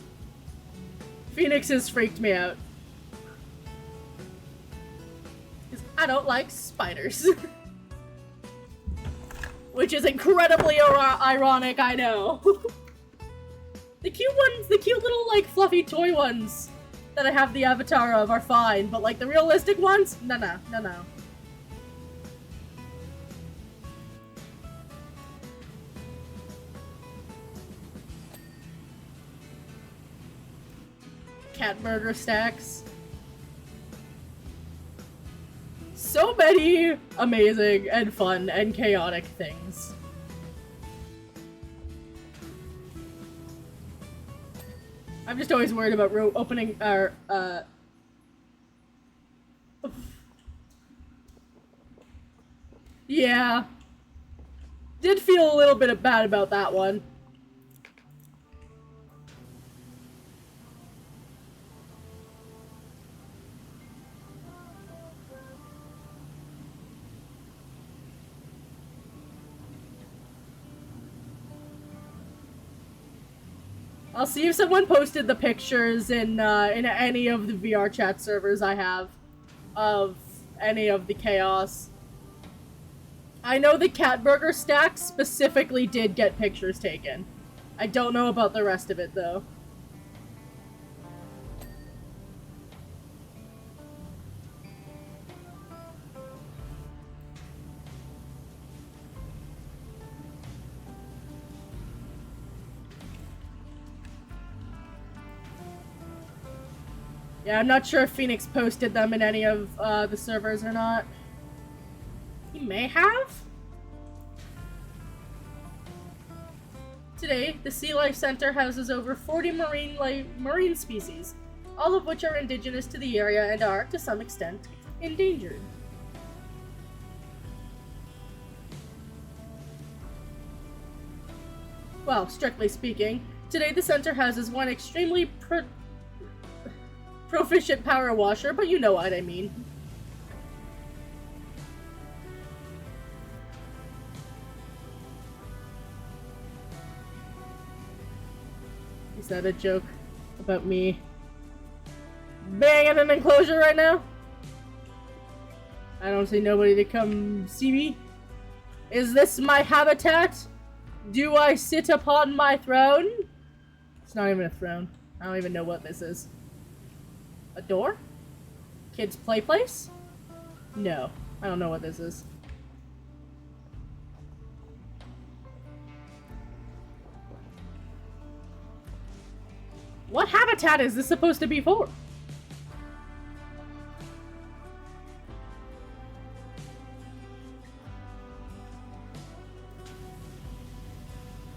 freaked me out. Because I don't like spiders. Which is incredibly ironic, I know. The cute ones, the cute little, like, fluffy toy ones that I have the avatar of are fine, but, like, the realistic ones? No. Cat burger stacks. So many amazing and fun and chaotic things. I'm just always worried about opening our, yeah. Did feel a little bit bad about that one. I'll see if someone posted the pictures in any of the VR chat servers I have of any of the chaos. I know the cat burger stack specifically did get pictures taken. I don't know about the rest of it, though. Yeah, I'm not sure if Phoenix posted them in any of the servers or not. He may have? Today, the Sea Life Center houses over 40 marine species, all of which are indigenous to the area and are, to some extent, endangered. Well, strictly speaking, today the center houses one extremely proficient power washer, but you know what I mean. Is that a joke about me being in an enclosure right now? I don't see nobody to come see me. Is this my habitat? Do I sit upon my throne? It's not even a throne. I don't even know what this is. A door? Kids' play place? No, I don't know what this is. What habitat is this supposed to be for?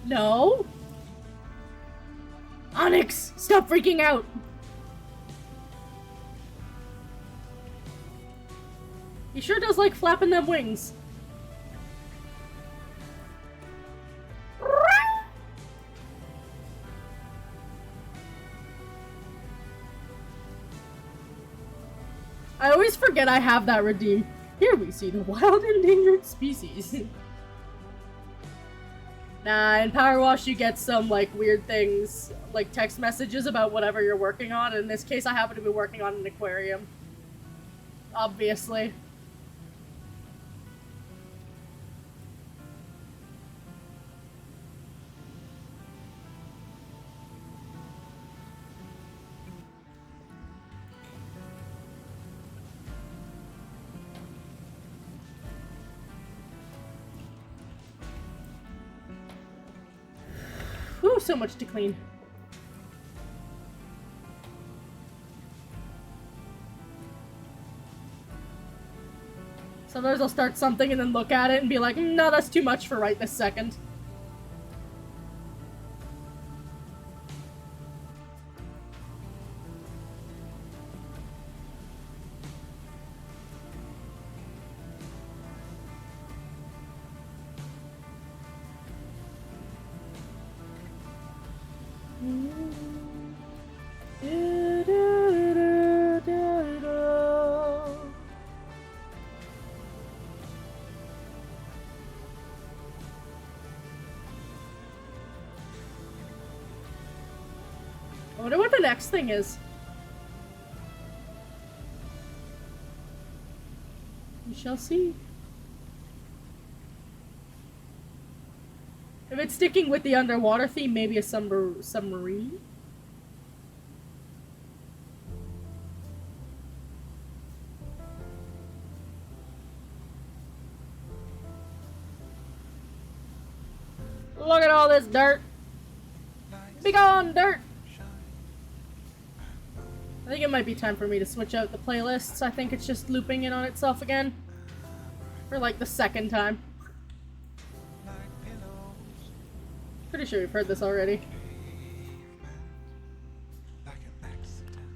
No. Onyx, stop freaking out. He sure does like flapping them wings. I always forget I have that redeem. Here we see the wild endangered species. Nah, in Powerwash you get some, like, weird things, like text messages about whatever you're working on. In this case, I happen to be working on an aquarium. Obviously. Whew, so much to clean. Sometimes I'll start something and then look at it and be like, no, that's too much for right this second. I wonder what the next thing is. We shall see. If it's sticking with the underwater theme, maybe a submarine? Look at all this dirt! Be gone, dirt! I think it might be time for me to switch out the playlists. I think it's just looping in on itself again. For like the second time. Pretty sure we've heard this already.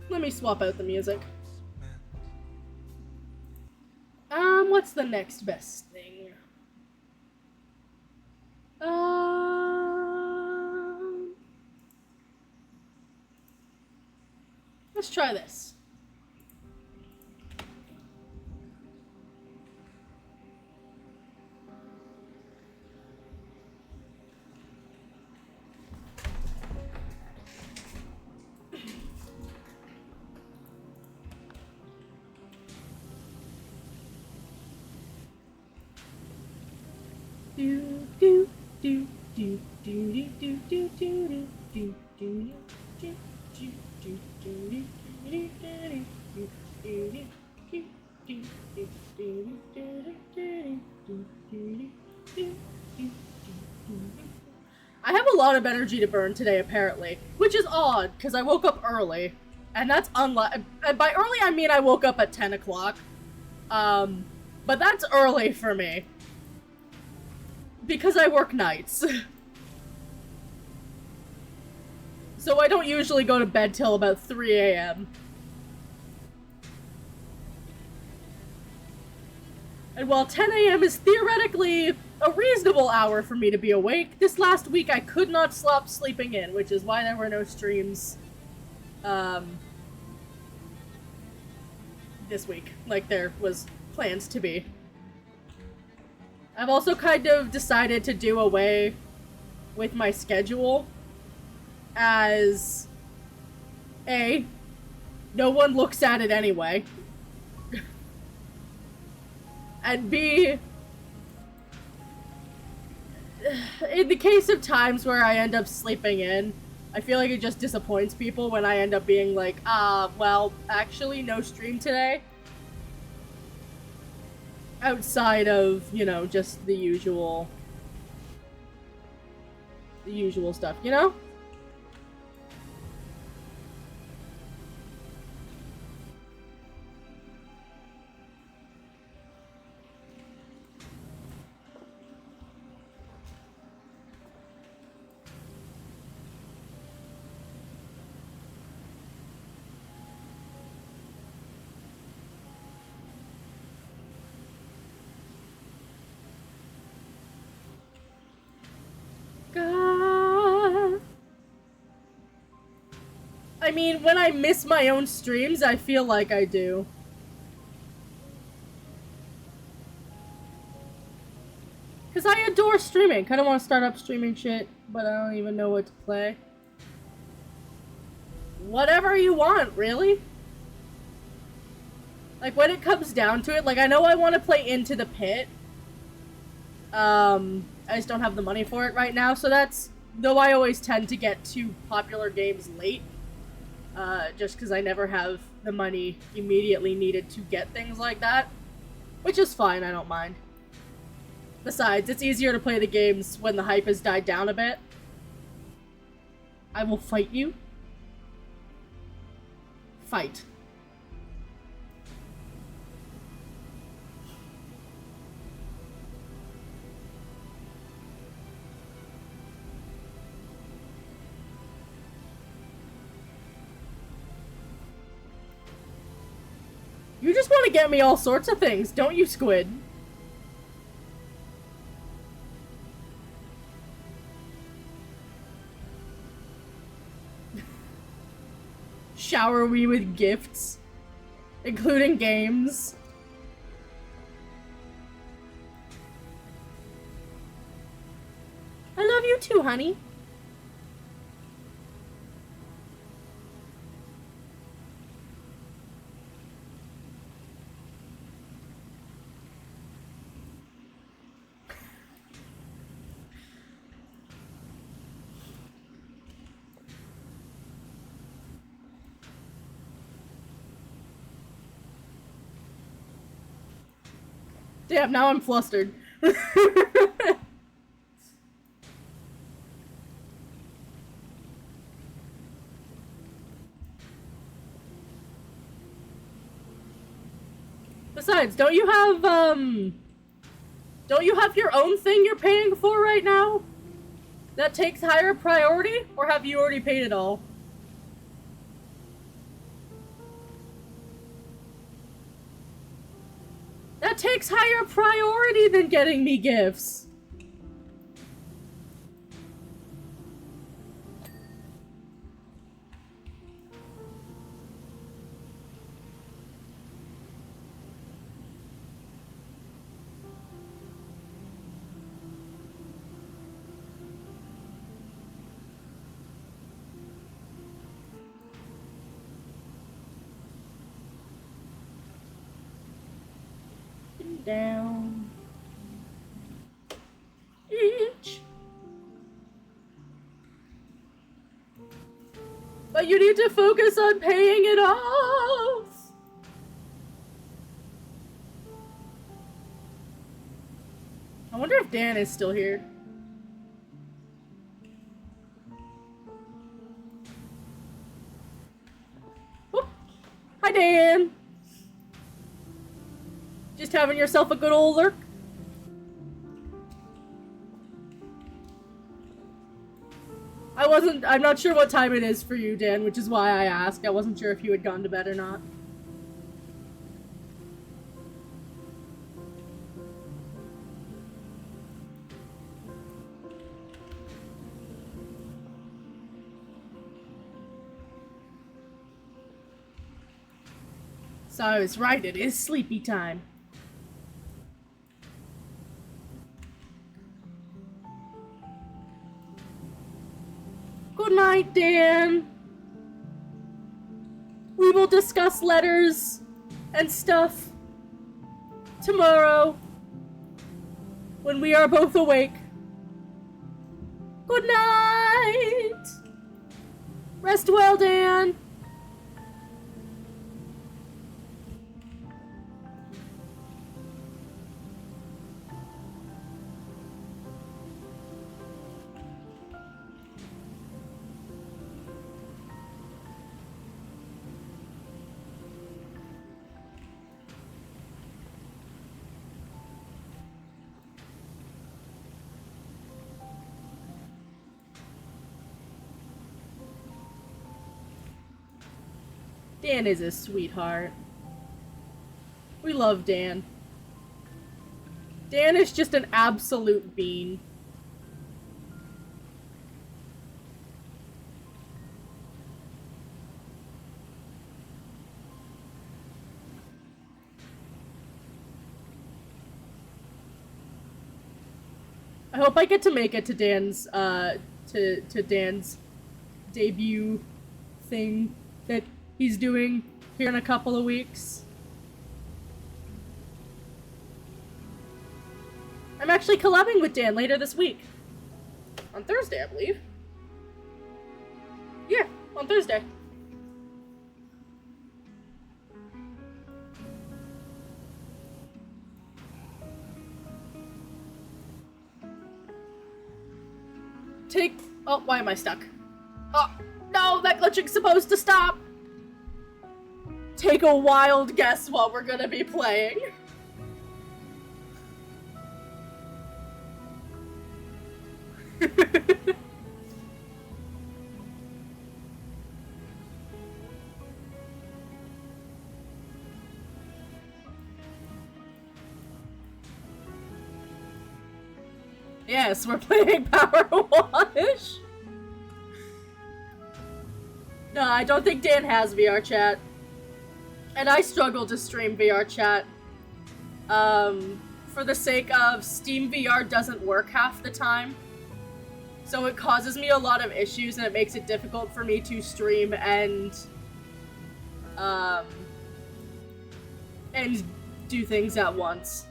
Let me swap out the music. What's the next best thing? Let's try this. Do do do do do do do do do do do do. I have a lot of energy to burn today, apparently, which is odd, because I woke up early, and that's unlike. By early, I mean I woke up at 10 o'clock, but that's early for me, because I work nights. So I don't usually go to bed till about 3 a.m. And while 10 a.m. is theoretically a reasonable hour for me to be awake, this last week I could not stop sleeping in, which is why there were no streams, this week, like there was plans to be. I've also kind of decided to do away with my schedule as A, no one looks at it anyway, and B, in the case of times where I end up sleeping in, I feel like it just disappoints people when I end up being like, well, actually no stream today. Outside of, you know, just the usual stuff, you know? I mean, when I miss my own streams, I feel like I do. Because I adore streaming. Kind of want to start up streaming shit, but I don't even know what to play. Whatever you want, really. Like, when it comes down to it, like, I know I want to play Into the Pit. I just don't have the money for it right now, so that's... Though I always tend to get to popular games late. Just because I never have the money immediately needed to get things like that. Which is fine, I don't mind. Besides, it's easier to play the games when the hype has died down a bit. I will fight you. Fight. You just want to get me all sorts of things, don't you, Squid? Shower me with gifts, including games. I love you too, honey. Damn, now I'm flustered. Besides, don't you have your own thing you're paying for right now? That takes higher priority? Or have you already paid it all? That takes higher priority than getting me gifts. Down. Each. But you need to focus on paying it off. I wonder if Dan is still here. Oh. Hi, Dan. Just having yourself a good old lurk? I'm not sure what time it is for you, Dan, which is why I asked. I wasn't sure if you had gone to bed or not. So I was right, it is sleepy time. Good night, Dan. We will discuss letters and stuff tomorrow when we are both awake. Good night. Rest well, Dan. Dan is a sweetheart. We love Dan. Dan is just an absolute bean. I hope I get to make it to Dan's, to Dan's debut thing that he's doing here in a couple of weeks. I'm actually collabing with Dan later this week. On Thursday, I believe. Yeah, on Thursday. Oh, why am I stuck? Oh, no, that glitching's supposed to stop! Take a wild guess what we're gonna be playing. Yes, we're playing Powerwash. No, I don't think Dan has VR chat. And I struggle to stream VR chat. For the sake of Steam VR doesn't work half the time. So it causes me a lot of issues and it makes it difficult for me to stream and do things at once.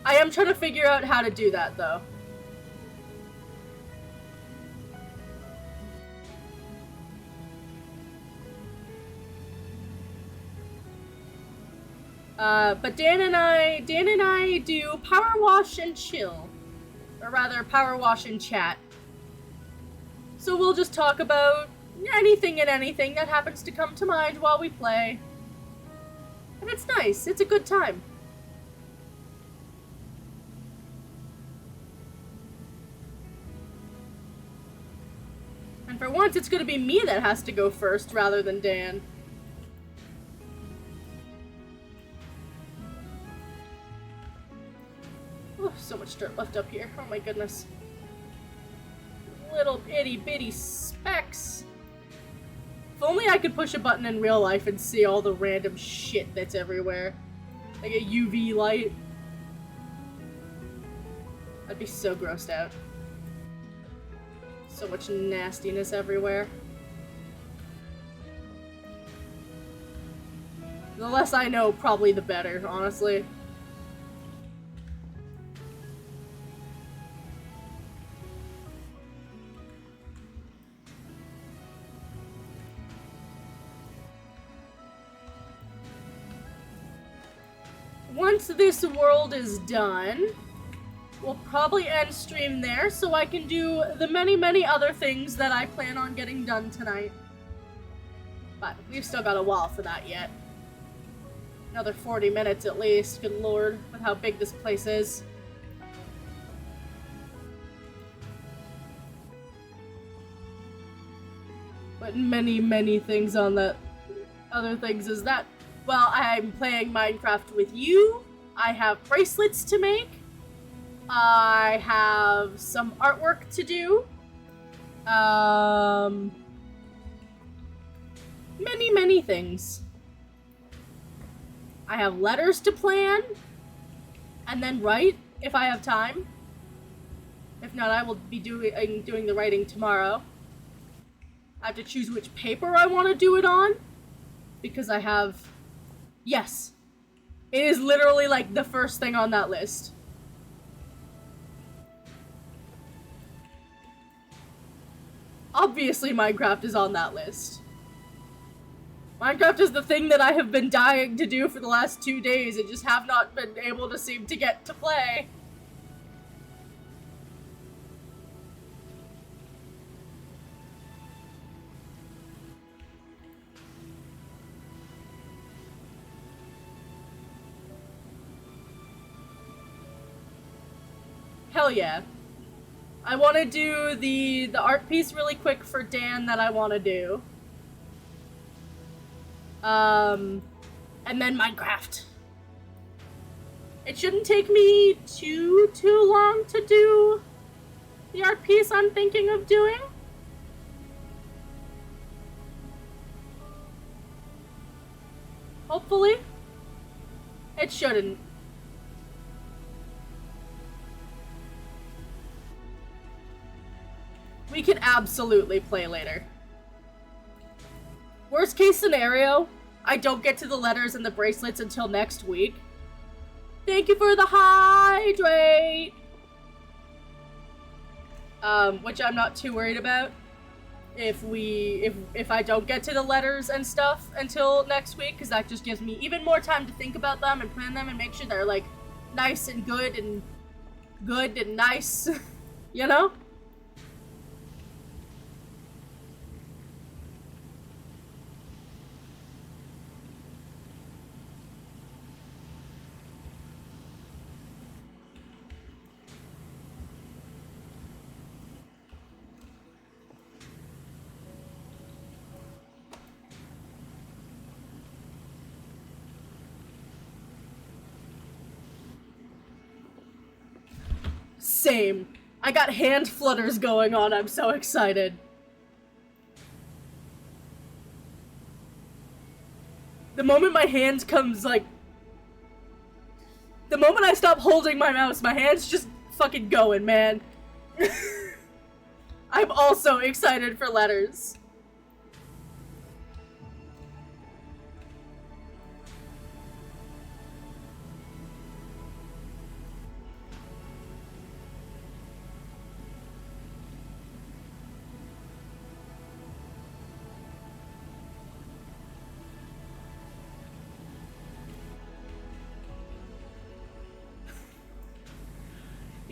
I am trying to figure out how to do that though. But Dan and I do Powerwash and chill. Or rather, Powerwash and chat. So we'll just talk about anything and anything that happens to come to mind while we play. And it's nice. It's a good time. And for once, it's gonna be me that has to go first rather than Dan. Oh, so much dirt left up here. Oh my goodness. Little itty bitty specks. If only I could push a button in real life and see all the random shit that's everywhere. Like a UV light. I'd be so grossed out. So much nastiness everywhere. The less I know, probably the better, honestly. Once this world is done, we'll probably end stream there so I can do the many other things that I plan on getting done tonight. But we've still got a while for that yet. Another 40 minutes at least, good lord, with how big this place is. But many things on that. Other things is that, well, I'm playing Minecraft with you. I have bracelets to make. I have some artwork to do. Many things. I have letters to plan. And then write, if I have time. If not, I will be doing the writing tomorrow. I have to choose which paper I want to do it on. Because I have... Yes. It is literally like the first thing on that list. Obviously Minecraft is on that list. Minecraft is the thing that I have been dying to do for the last 2 days and just have not been able to seem to get to play. Hell yeah. I want to do the art piece really quick for Dan that I want to do. And then Minecraft. It shouldn't take me too long to do the art piece I'm thinking of doing. Hopefully. It shouldn't. We can absolutely play later. Worst case scenario, I don't get to the letters and the bracelets until next week. Thank you for the hydrate! Which I'm not too worried about. If I don't get to the letters and stuff until next week, because that just gives me even more time to think about them and plan them and make sure they're, like, nice and good and nice, you know? Same. I got hand flutters going on. I'm so excited. The moment my hand comes, like... The moment I stop holding my mouse, my hand's just fucking going, man. I'm also excited for letters.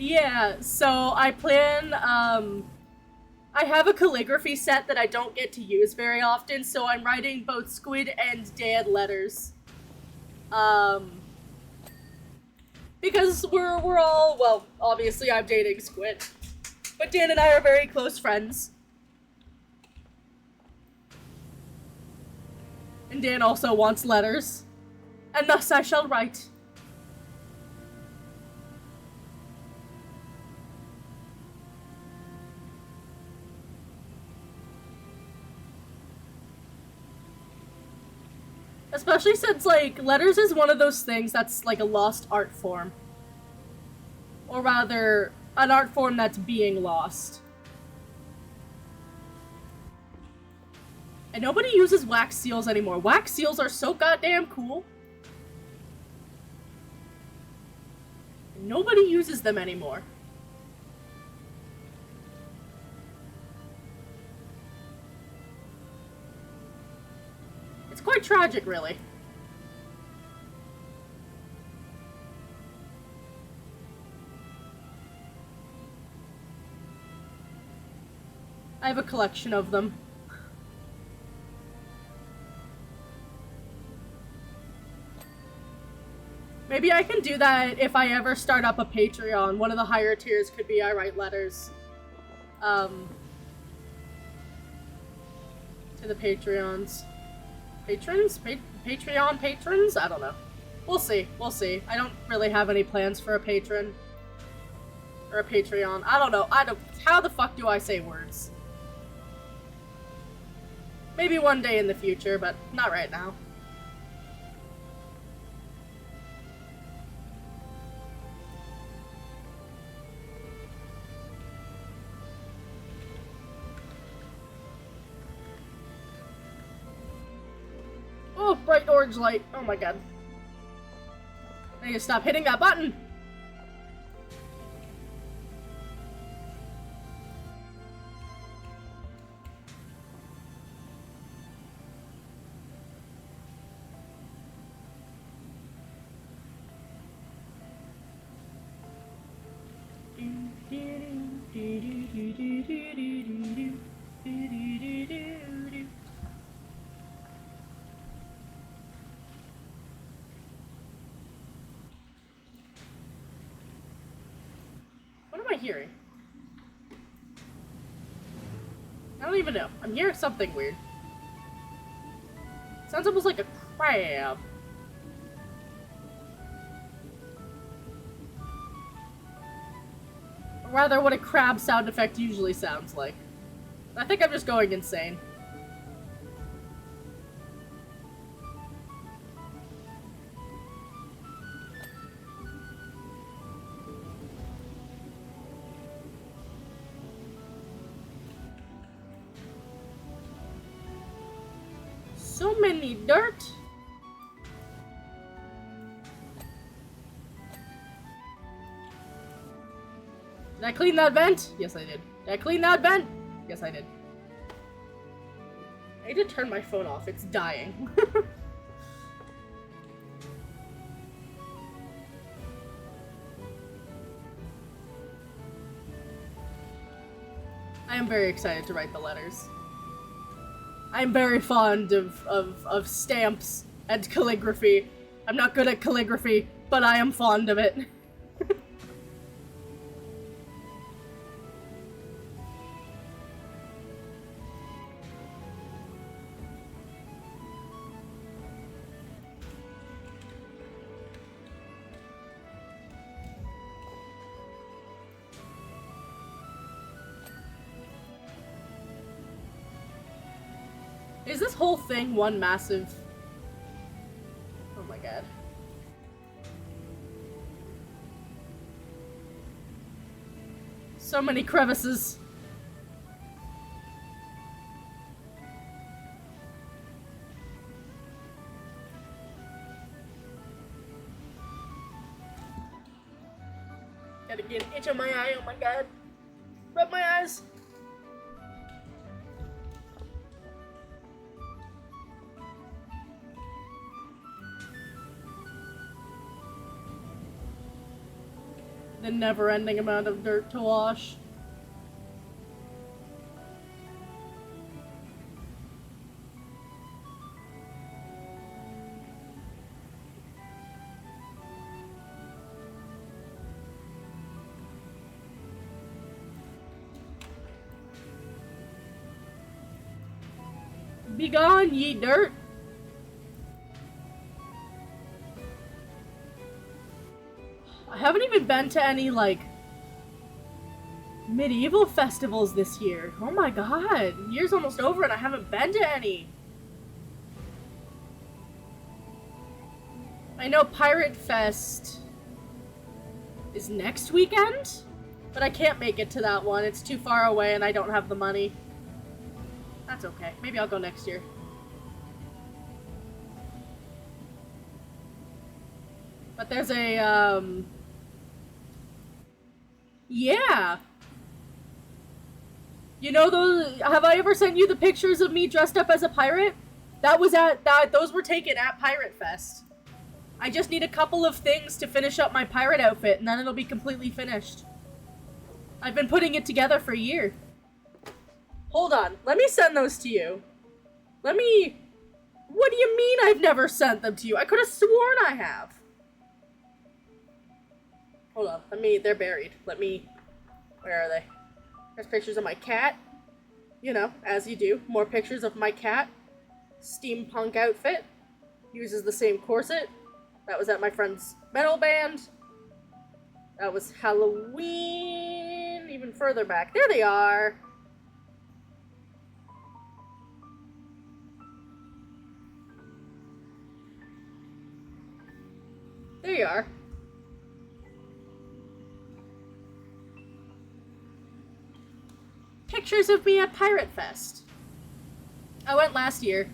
Yeah, so I plan, I have a calligraphy set that I don't get to use very often, so I'm writing both Squid and Dad letters. Because we're all, well, obviously I'm dating Squid, but Dan and I are very close friends. And Dan also wants letters, and thus I shall write. Especially since, like, letters is one of those things that's, like, a lost art form. Or rather, an art form that's being lost. And nobody uses wax seals anymore. Wax seals are so goddamn cool. Nobody uses them anymore. It's quite tragic, really. I have a collection of them. Maybe I can do that if I ever start up a Patreon. One of the higher tiers could be I write letters. To the Patreons. Patrons? Patreon patrons? I don't know. We'll see. We'll see. I don't really have any plans for a patron. Or a Patreon. I don't know. How the fuck do I say words? Maybe one day in the future, but not right now. Oh, bright orange light. Oh my god. I need to stop hitting that button! What am I hearing? I don't even know. I'm hearing something weird. Sounds almost like a crab. Or rather, what a crab sound effect usually sounds like. I think I'm just going insane. So many dirt. Did I clean that vent? Yes, I did. Did I clean that vent? Yes, I did. I need to turn my phone off. It's dying. I am very excited to write the letters. I am very fond of stamps and calligraphy. I'm not good at calligraphy, but I am fond of it. Is this whole thing one massive... Oh my god. So many crevices. Gotta get an itch on my eye, oh my god. Rub my eyes. The never-ending amount of dirt to wash. Begone, ye dirt! I haven't even been to any, like, medieval festivals this year. Oh my god. Year's almost over and I haven't been to any. I know Pirate Fest is next weekend, but I can't make it to that one. It's too far away and I don't have the money. That's okay. Maybe I'll go next year. But there's a, yeah! You know those- have I ever sent you the pictures of me dressed up as a pirate? That was those were taken at Pirate Fest. I just need a couple of things to finish up my pirate outfit and then it'll be completely finished. I've been putting it together for a year. Hold on, let me send those to you. What do you mean I've never sent them to you? I could have sworn I have. Hold on, they're buried. Where are they? There's pictures of my cat. You know, as you do. More pictures of my cat. Steampunk outfit. Uses the same corset. That was at my friend's metal band. That was Halloween. Even further back. There they are. There you are. Pictures of me at Pirate Fest. I went last year.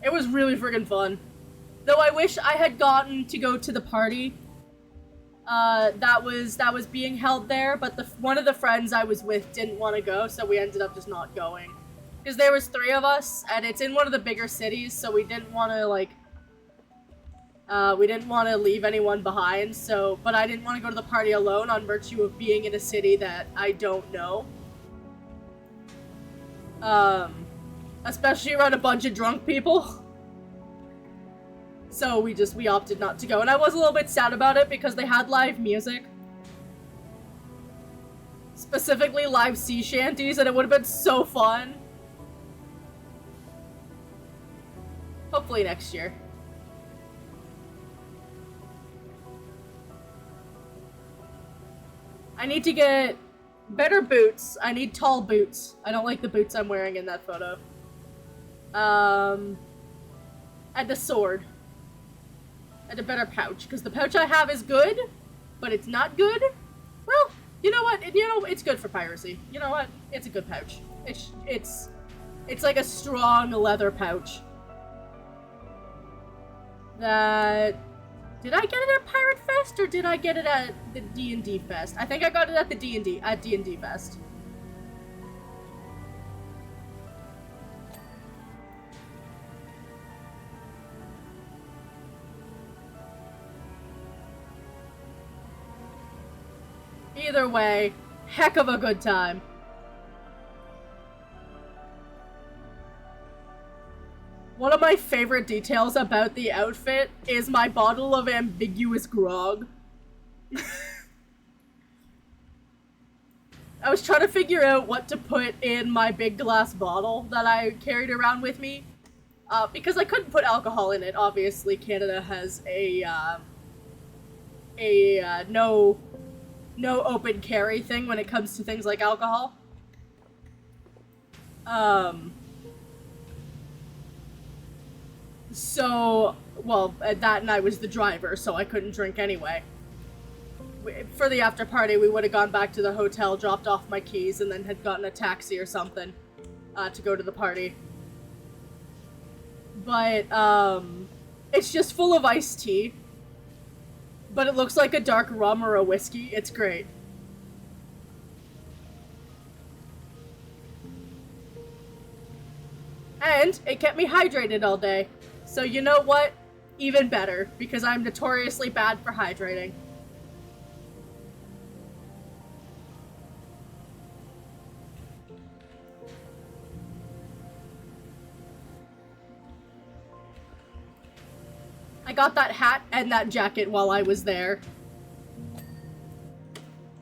It was really friggin' fun. Though I wish I had gotten to go to the party that was being held there, but one of the friends I was with didn't want to go, so we ended up just not going. Because there was 3 of us, and it's in one of the bigger cities, so we didn't want to, like, we didn't want to leave anyone behind, so, but I didn't want to go to the party alone on virtue of being in a city that I don't know. Especially around a bunch of drunk people. So we opted not to go, and I was a little bit sad about it because they had live music. Specifically live sea shanties, and it would have been so fun. Hopefully next year. I need to get better boots. I need tall boots. I don't like the boots I'm wearing in that photo. And a sword. And a better pouch, because the pouch I have is good, but it's not good. Well, you know what? It's good for piracy. You know what? It's a good pouch. It's like a strong leather pouch. that... Did I get it at Pirate Fest or did I get it at the D&D Fest? I think I got it at the D&D Fest. Either way, heck of a good time. One of my favorite details about the outfit is my bottle of ambiguous grog. I was trying to figure out what to put in my big glass bottle that I carried around with me. Because I couldn't put alcohol in it. Obviously, Canada has a no open carry thing when it comes to things like alcohol. So, well, that night was the driver, so I couldn't drink anyway. For the after party, we would have gone back to the hotel, dropped off my keys, and then had gotten a taxi or something to go to the party. But, it's just full of iced tea. But it looks like a dark rum or a whiskey. It's great. And it kept me hydrated all day. So you know what? Even better, because I'm notoriously bad for hydrating. I got that hat and that jacket while I was there.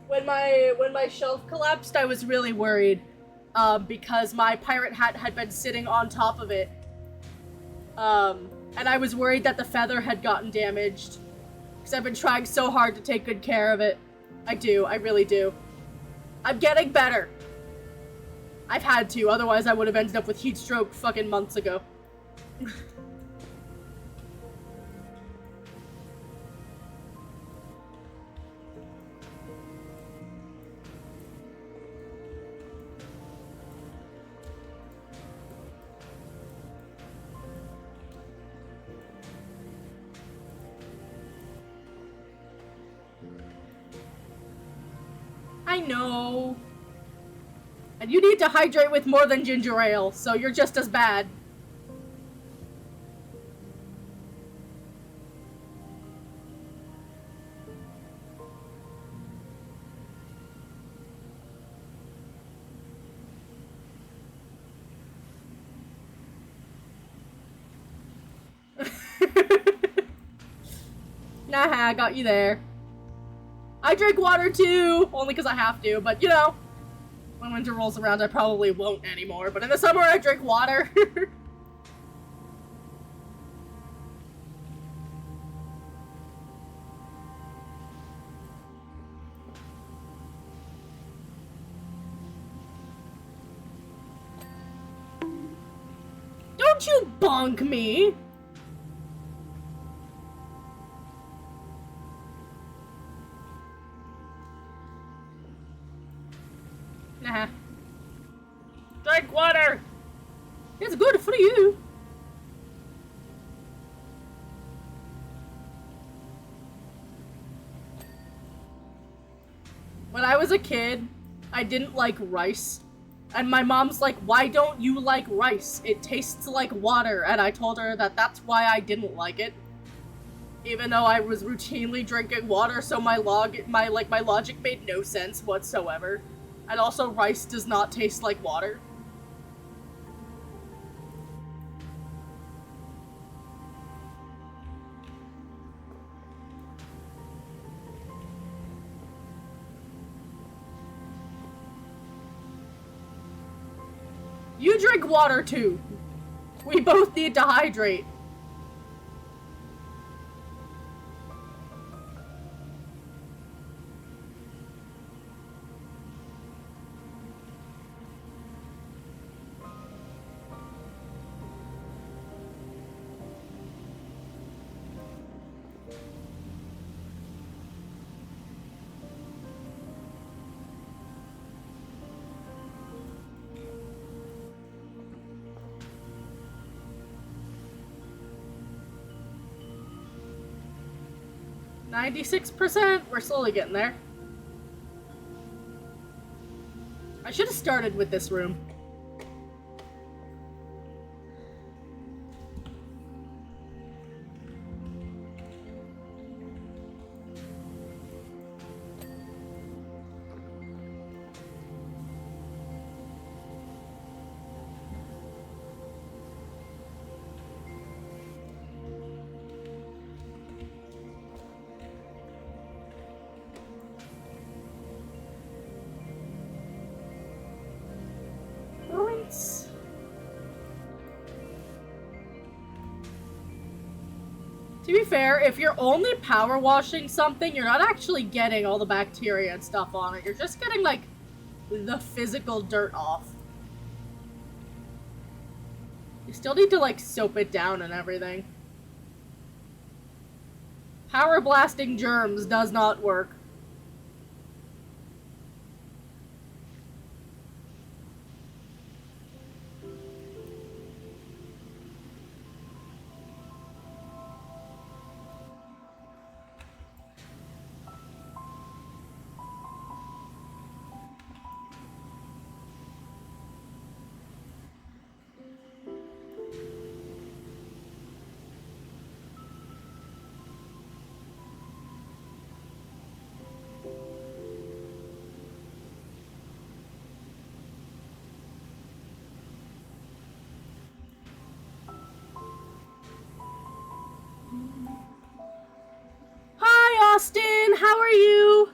When my shelf collapsed, I was really worried, because my pirate hat had been sitting on top of it. And I was worried that the feather had gotten damaged. Because I've been trying so hard to take good care of it. I really do. I'm getting better. I've had to, otherwise I would have ended up with heat stroke fucking months ago. I know. And you need to hydrate with more than ginger ale, so you're just as bad. Nah, I got you there. I drink water too, only because I have to, but you know, when winter rolls around I probably won't anymore, but in the summer I drink water. Don't you bonk me! Nah. Drink water! It's good for you! When I was a kid, I didn't like rice. And my mom's like, why don't you like rice? It tastes like water. And I told her that that's why I didn't like it. Even though I was routinely drinking water, so my logic made no sense whatsoever. And also, rice does not taste like water. You drink water too. We both need to hydrate. 96%. We're slowly getting there. I should have started with this room. To be fair, if you're only power washing something, you're not actually getting all the bacteria and stuff on it. You're just getting, like, the physical dirt off. You still need to, like, soap it down and everything. Power blasting germs does not work. Hi, Austin! How are you?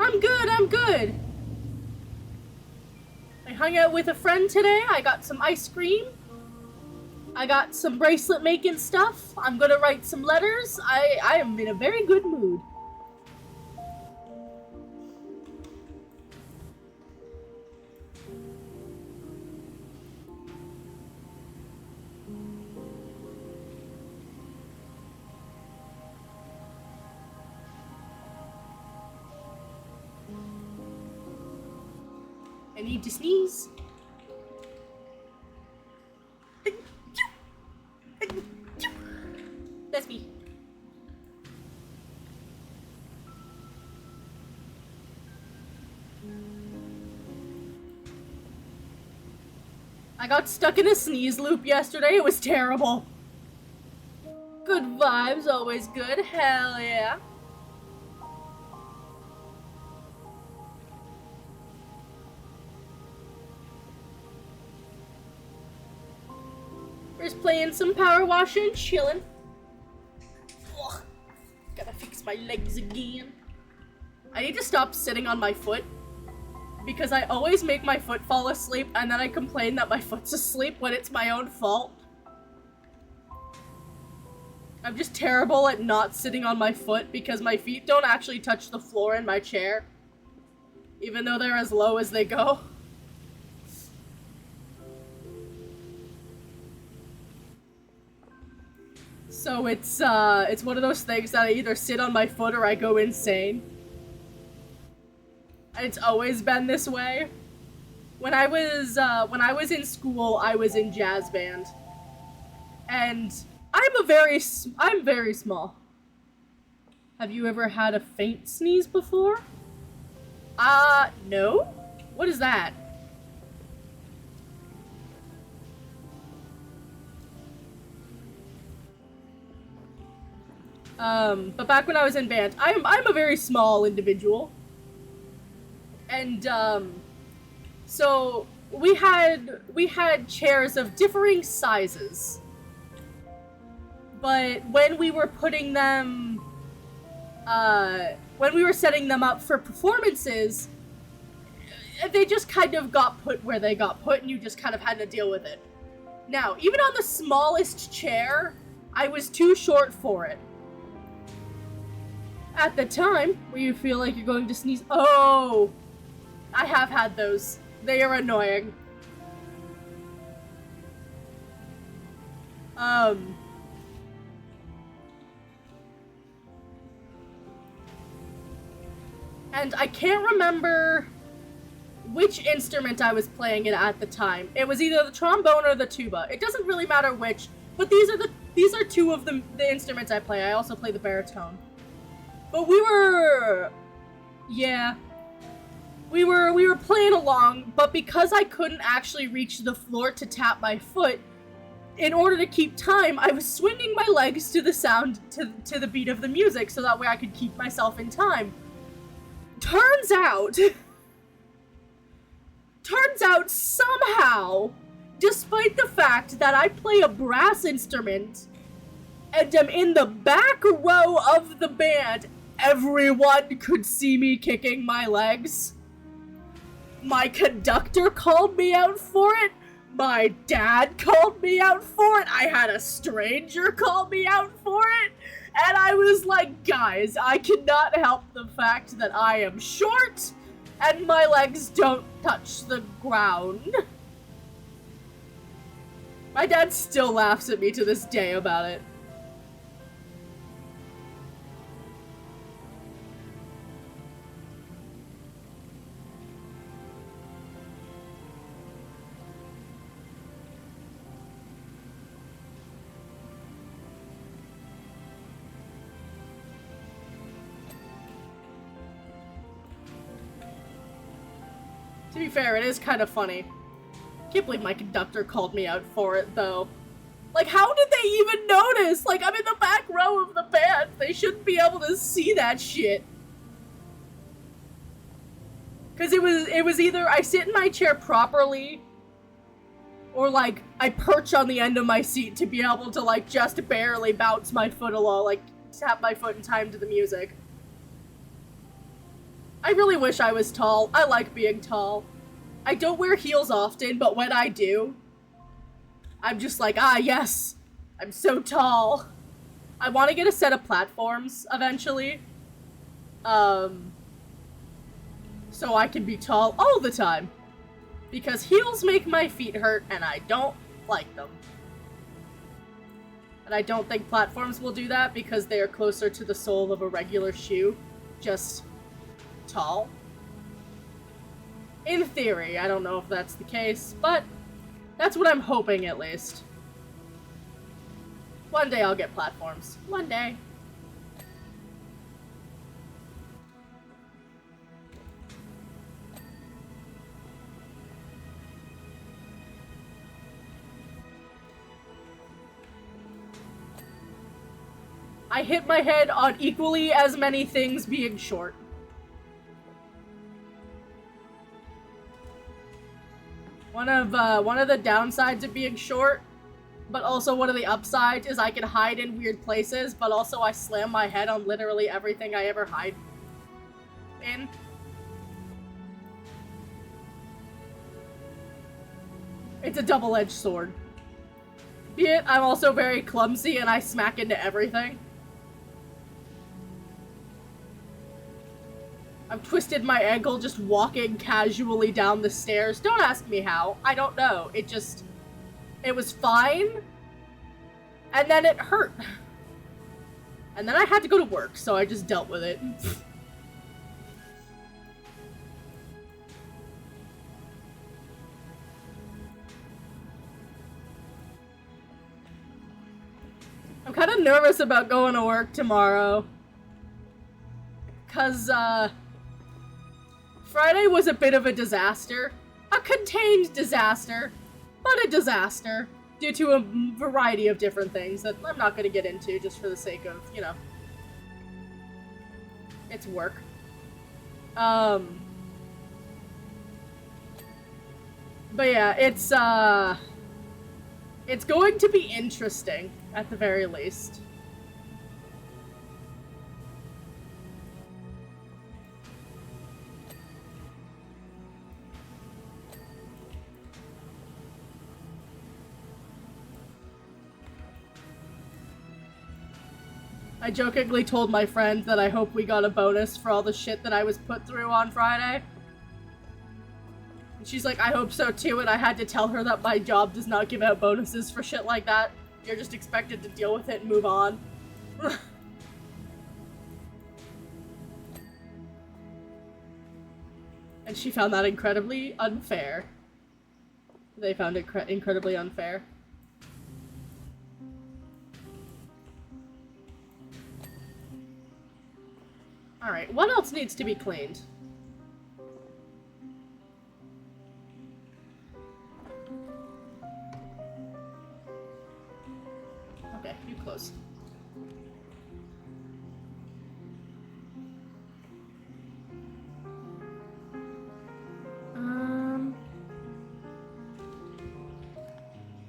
I'm good, I'm good. I hung out with a friend today. I got some ice cream. I got some bracelet making stuff. I'm gonna write some letters. I am in a very good mood. I need to sneeze. That's me. I got stuck in a sneeze loop yesterday. It was terrible. Good vibes, always good. Hell yeah. We're just playing some power washing, chilling. Ugh, gotta fix my legs again. I need to stop sitting on my foot because I always make my foot fall asleep and then I complain that my foot's asleep when it's my own fault. I'm just terrible at not sitting on my foot because my feet don't actually touch the floor in my chair, even though they're as low as they go. So it's one of those things that I either sit on my foot or I go insane. And it's always been this way. When I was in school, I was in jazz band. And I'm very small. Have you ever had a faint sneeze before? No? What is that? But back when I was in band, I'm a very small individual. And, so we had chairs of differing sizes. But when we were putting them, when we were setting them up for performances, they just kind of got put where they got put and you just kind of had to deal with it. Now, even on the smallest chair, I was too short for it. At the time, where you feel like you're going to sneeze. Oh! I have had those. They are annoying. And I can't remember which instrument I was playing it at the time. It was either the trombone or the tuba. It doesn't really matter which, but these are two of the instruments I play. I also play the baritone. But we were playing along, but because I couldn't actually reach the floor to tap my foot, in order to keep time, I was swinging my legs to the sound, to the beat of the music, so that way I could keep myself in time. Turns out somehow, despite the fact that I play a brass instrument and am in the back row of the band, everyone could see me kicking my legs. My conductor called me out for it. My dad called me out for it. I had a stranger call me out for it. And I was like, guys, I cannot help the fact that I am short and my legs don't touch the ground. My dad still laughs at me to this day about it. To be fair, it is kind of funny. Can't believe my conductor called me out for it, though. Like, how did they even notice? Like, I'm in the back row of the band. They shouldn't be able to see that shit. Because it was either I sit in my chair properly, or, like, I perch on the end of my seat to be able to, like, just barely bounce my foot along, like, tap my foot in time to the music. I really wish I was tall. I like being tall. I don't wear heels often, but when I do, I'm just like, ah, yes, I'm so tall. I want to get a set of platforms eventually, so I can be tall all the time, because heels make my feet hurt, and I don't like them. And I don't think platforms will do that, because they are closer to the sole of a regular shoe, just tall. In theory, I don't know if that's the case, but that's what I'm hoping, at least. One day I'll get platforms. One day. I hit my head on equally as many things being short. One of the downsides of being short, but also one of the upsides, is I can hide in weird places, but also I slam my head on literally everything I ever hide in. It's a double-edged sword. Be it, I'm also very clumsy and I smack into everything. I've twisted my ankle just walking casually down the stairs. Don't ask me how. I don't know. It was fine. And then it hurt. And then I had to go to work, so I just dealt with it. I'm kind of nervous about going to work tomorrow. 'Cause, Friday was a bit of a disaster. A contained disaster, but a disaster. Due to a variety of different things that I'm not gonna get into just for the sake of, you know, it's work. But yeah, it's going to be interesting, at the very least. I jokingly told my friend that I hope we got a bonus for all the shit that I was put through on Friday. She's like, I hope so too, and I had to tell her that my job does not give out bonuses for shit like that. You're just expected to deal with it and move on. And she found that incredibly unfair. They found it incredibly unfair. Alright, what else needs to be cleaned? Okay, you close.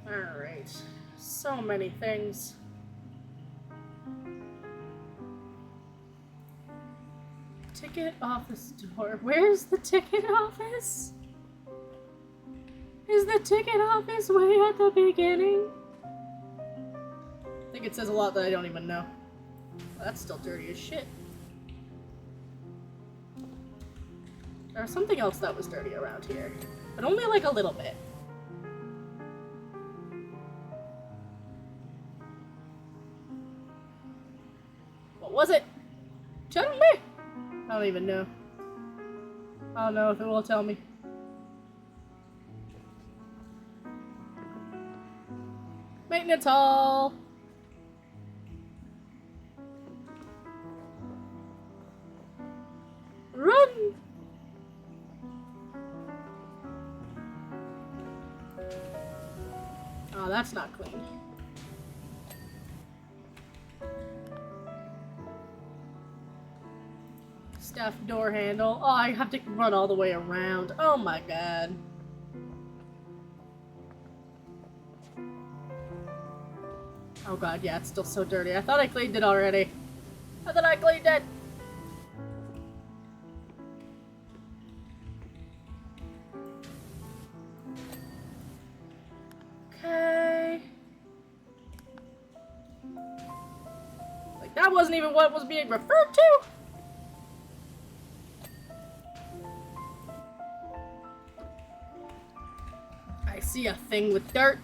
Alright. So many things. Ticket office door. Where's the ticket office? Is the ticket office way at the beginning? I think it says a lot that I don't even know. Well, that's still dirty as shit. There was something else that was dirty around here, but only like a little bit. What was it? Tell me! I don't even know. I don't know if it will tell me. Maintenance hall! Run! Oh, that's not clean. Staff door handle. Oh, I have to run all the way around. Oh my god. Oh god, yeah, it's still so dirty. I thought I cleaned it already. I thought I cleaned it! Okay. Like, that wasn't even what was being referred to! I see a thing with dirt.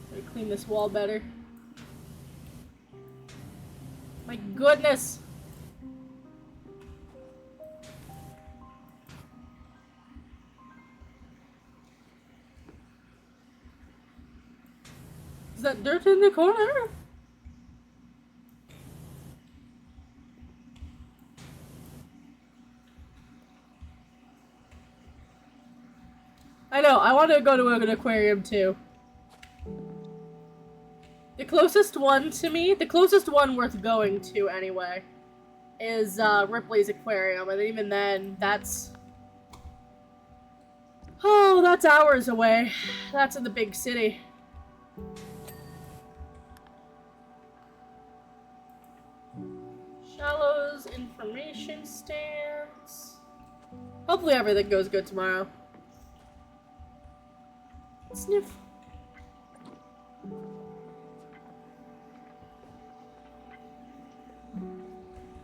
Gotta clean this wall better. My goodness! Is that dirt in the corner? I know, I want to go to an aquarium too. The closest one to me, the closest one worth going to anyway, is Ripley's Aquarium, and even then, that's... Oh, that's hours away. That's in the big city. Shallows, information stands. Hopefully everything goes good tomorrow. Sniff.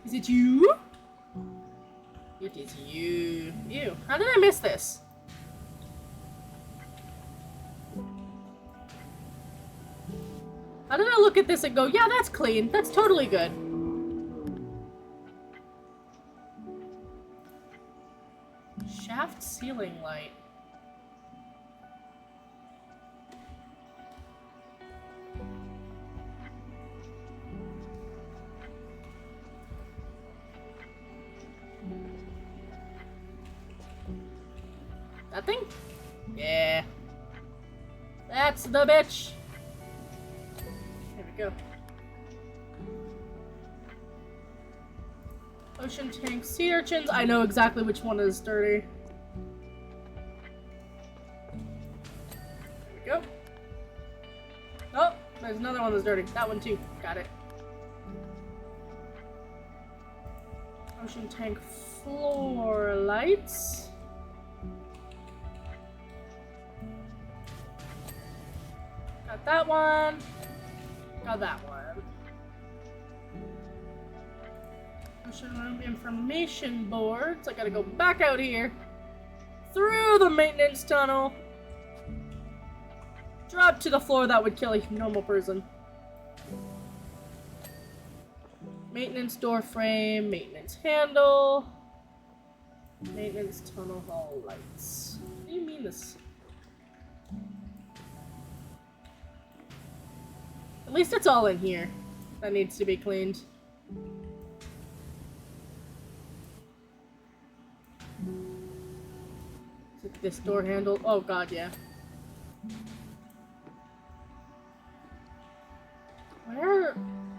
Is it you? It is you. Ew. How did I miss this? How did I look at this and go, yeah, that's clean. That's totally good. Shaft ceiling light. That thing? Yeah. That's the bitch. There we go. Ocean tank sea urchins. I know exactly which one is dirty. There we go. Oh, there's another one that's dirty. That one too. Got it. Ocean tank floor lights. Got that one. Got that one. Ocean room information boards. I gotta go back out here. Through the maintenance tunnel. Drop to the floor. That would kill a normal person. Maintenance door frame. Maintenance handle. Maintenance tunnel hall lights. What do you mean this? At least it's all in here. That needs to be cleaned. Is it this door handle? Oh god, yeah. Where?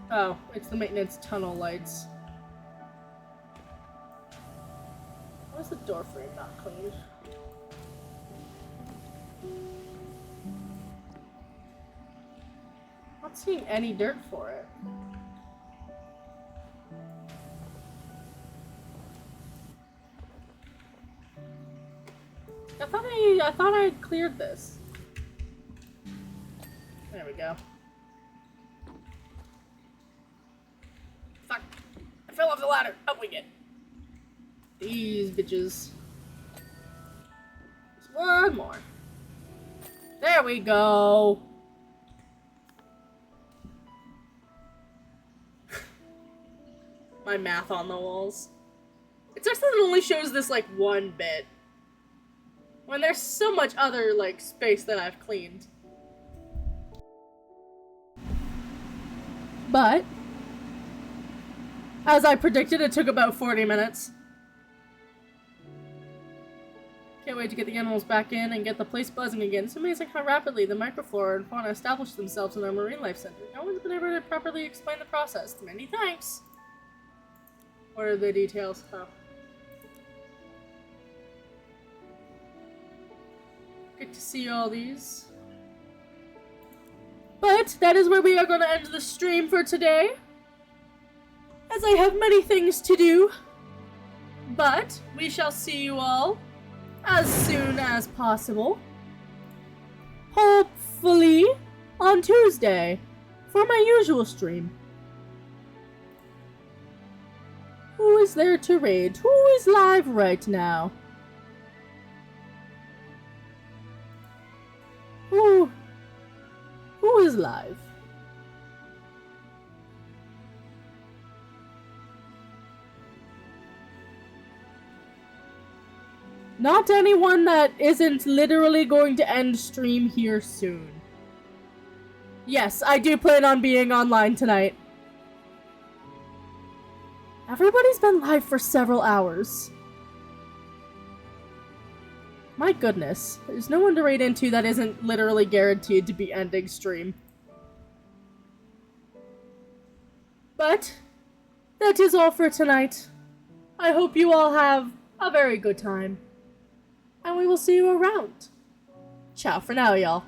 Oh, it's the maintenance tunnel lights. Why is the door frame not cleaned? Not seeing any dirt for it. I thought I had cleared this. There we go. Fuck. I fell off the ladder. Up we get. These bitches. Just one more. There we go. My math on the walls. It's actually that it only shows this like one bit. When there's so much other like space that I've cleaned. But as I predicted, it took about 40 minutes. Can't wait to get the animals back in and get the place buzzing again. It's amazing how rapidly the microflora and fauna established themselves in our marine life center. No one's been able to properly explain the process. Many thanks. What are the details? Oh. Good to see all these. But that is where we are going to end the stream for today, as I have many things to do. But we shall see you all as soon as possible. Hopefully on Tuesday for my usual stream. Who is there to raid? Who is live right now? Who is live? Not anyone that isn't literally going to end stream here soon. Yes, I do plan on being online tonight. Everybody's been live for several hours. My goodness, there's no one to raid into that isn't literally guaranteed to be ending stream. But that is all for tonight. I hope you all have a very good time. And we will see you around. Ciao for now, y'all.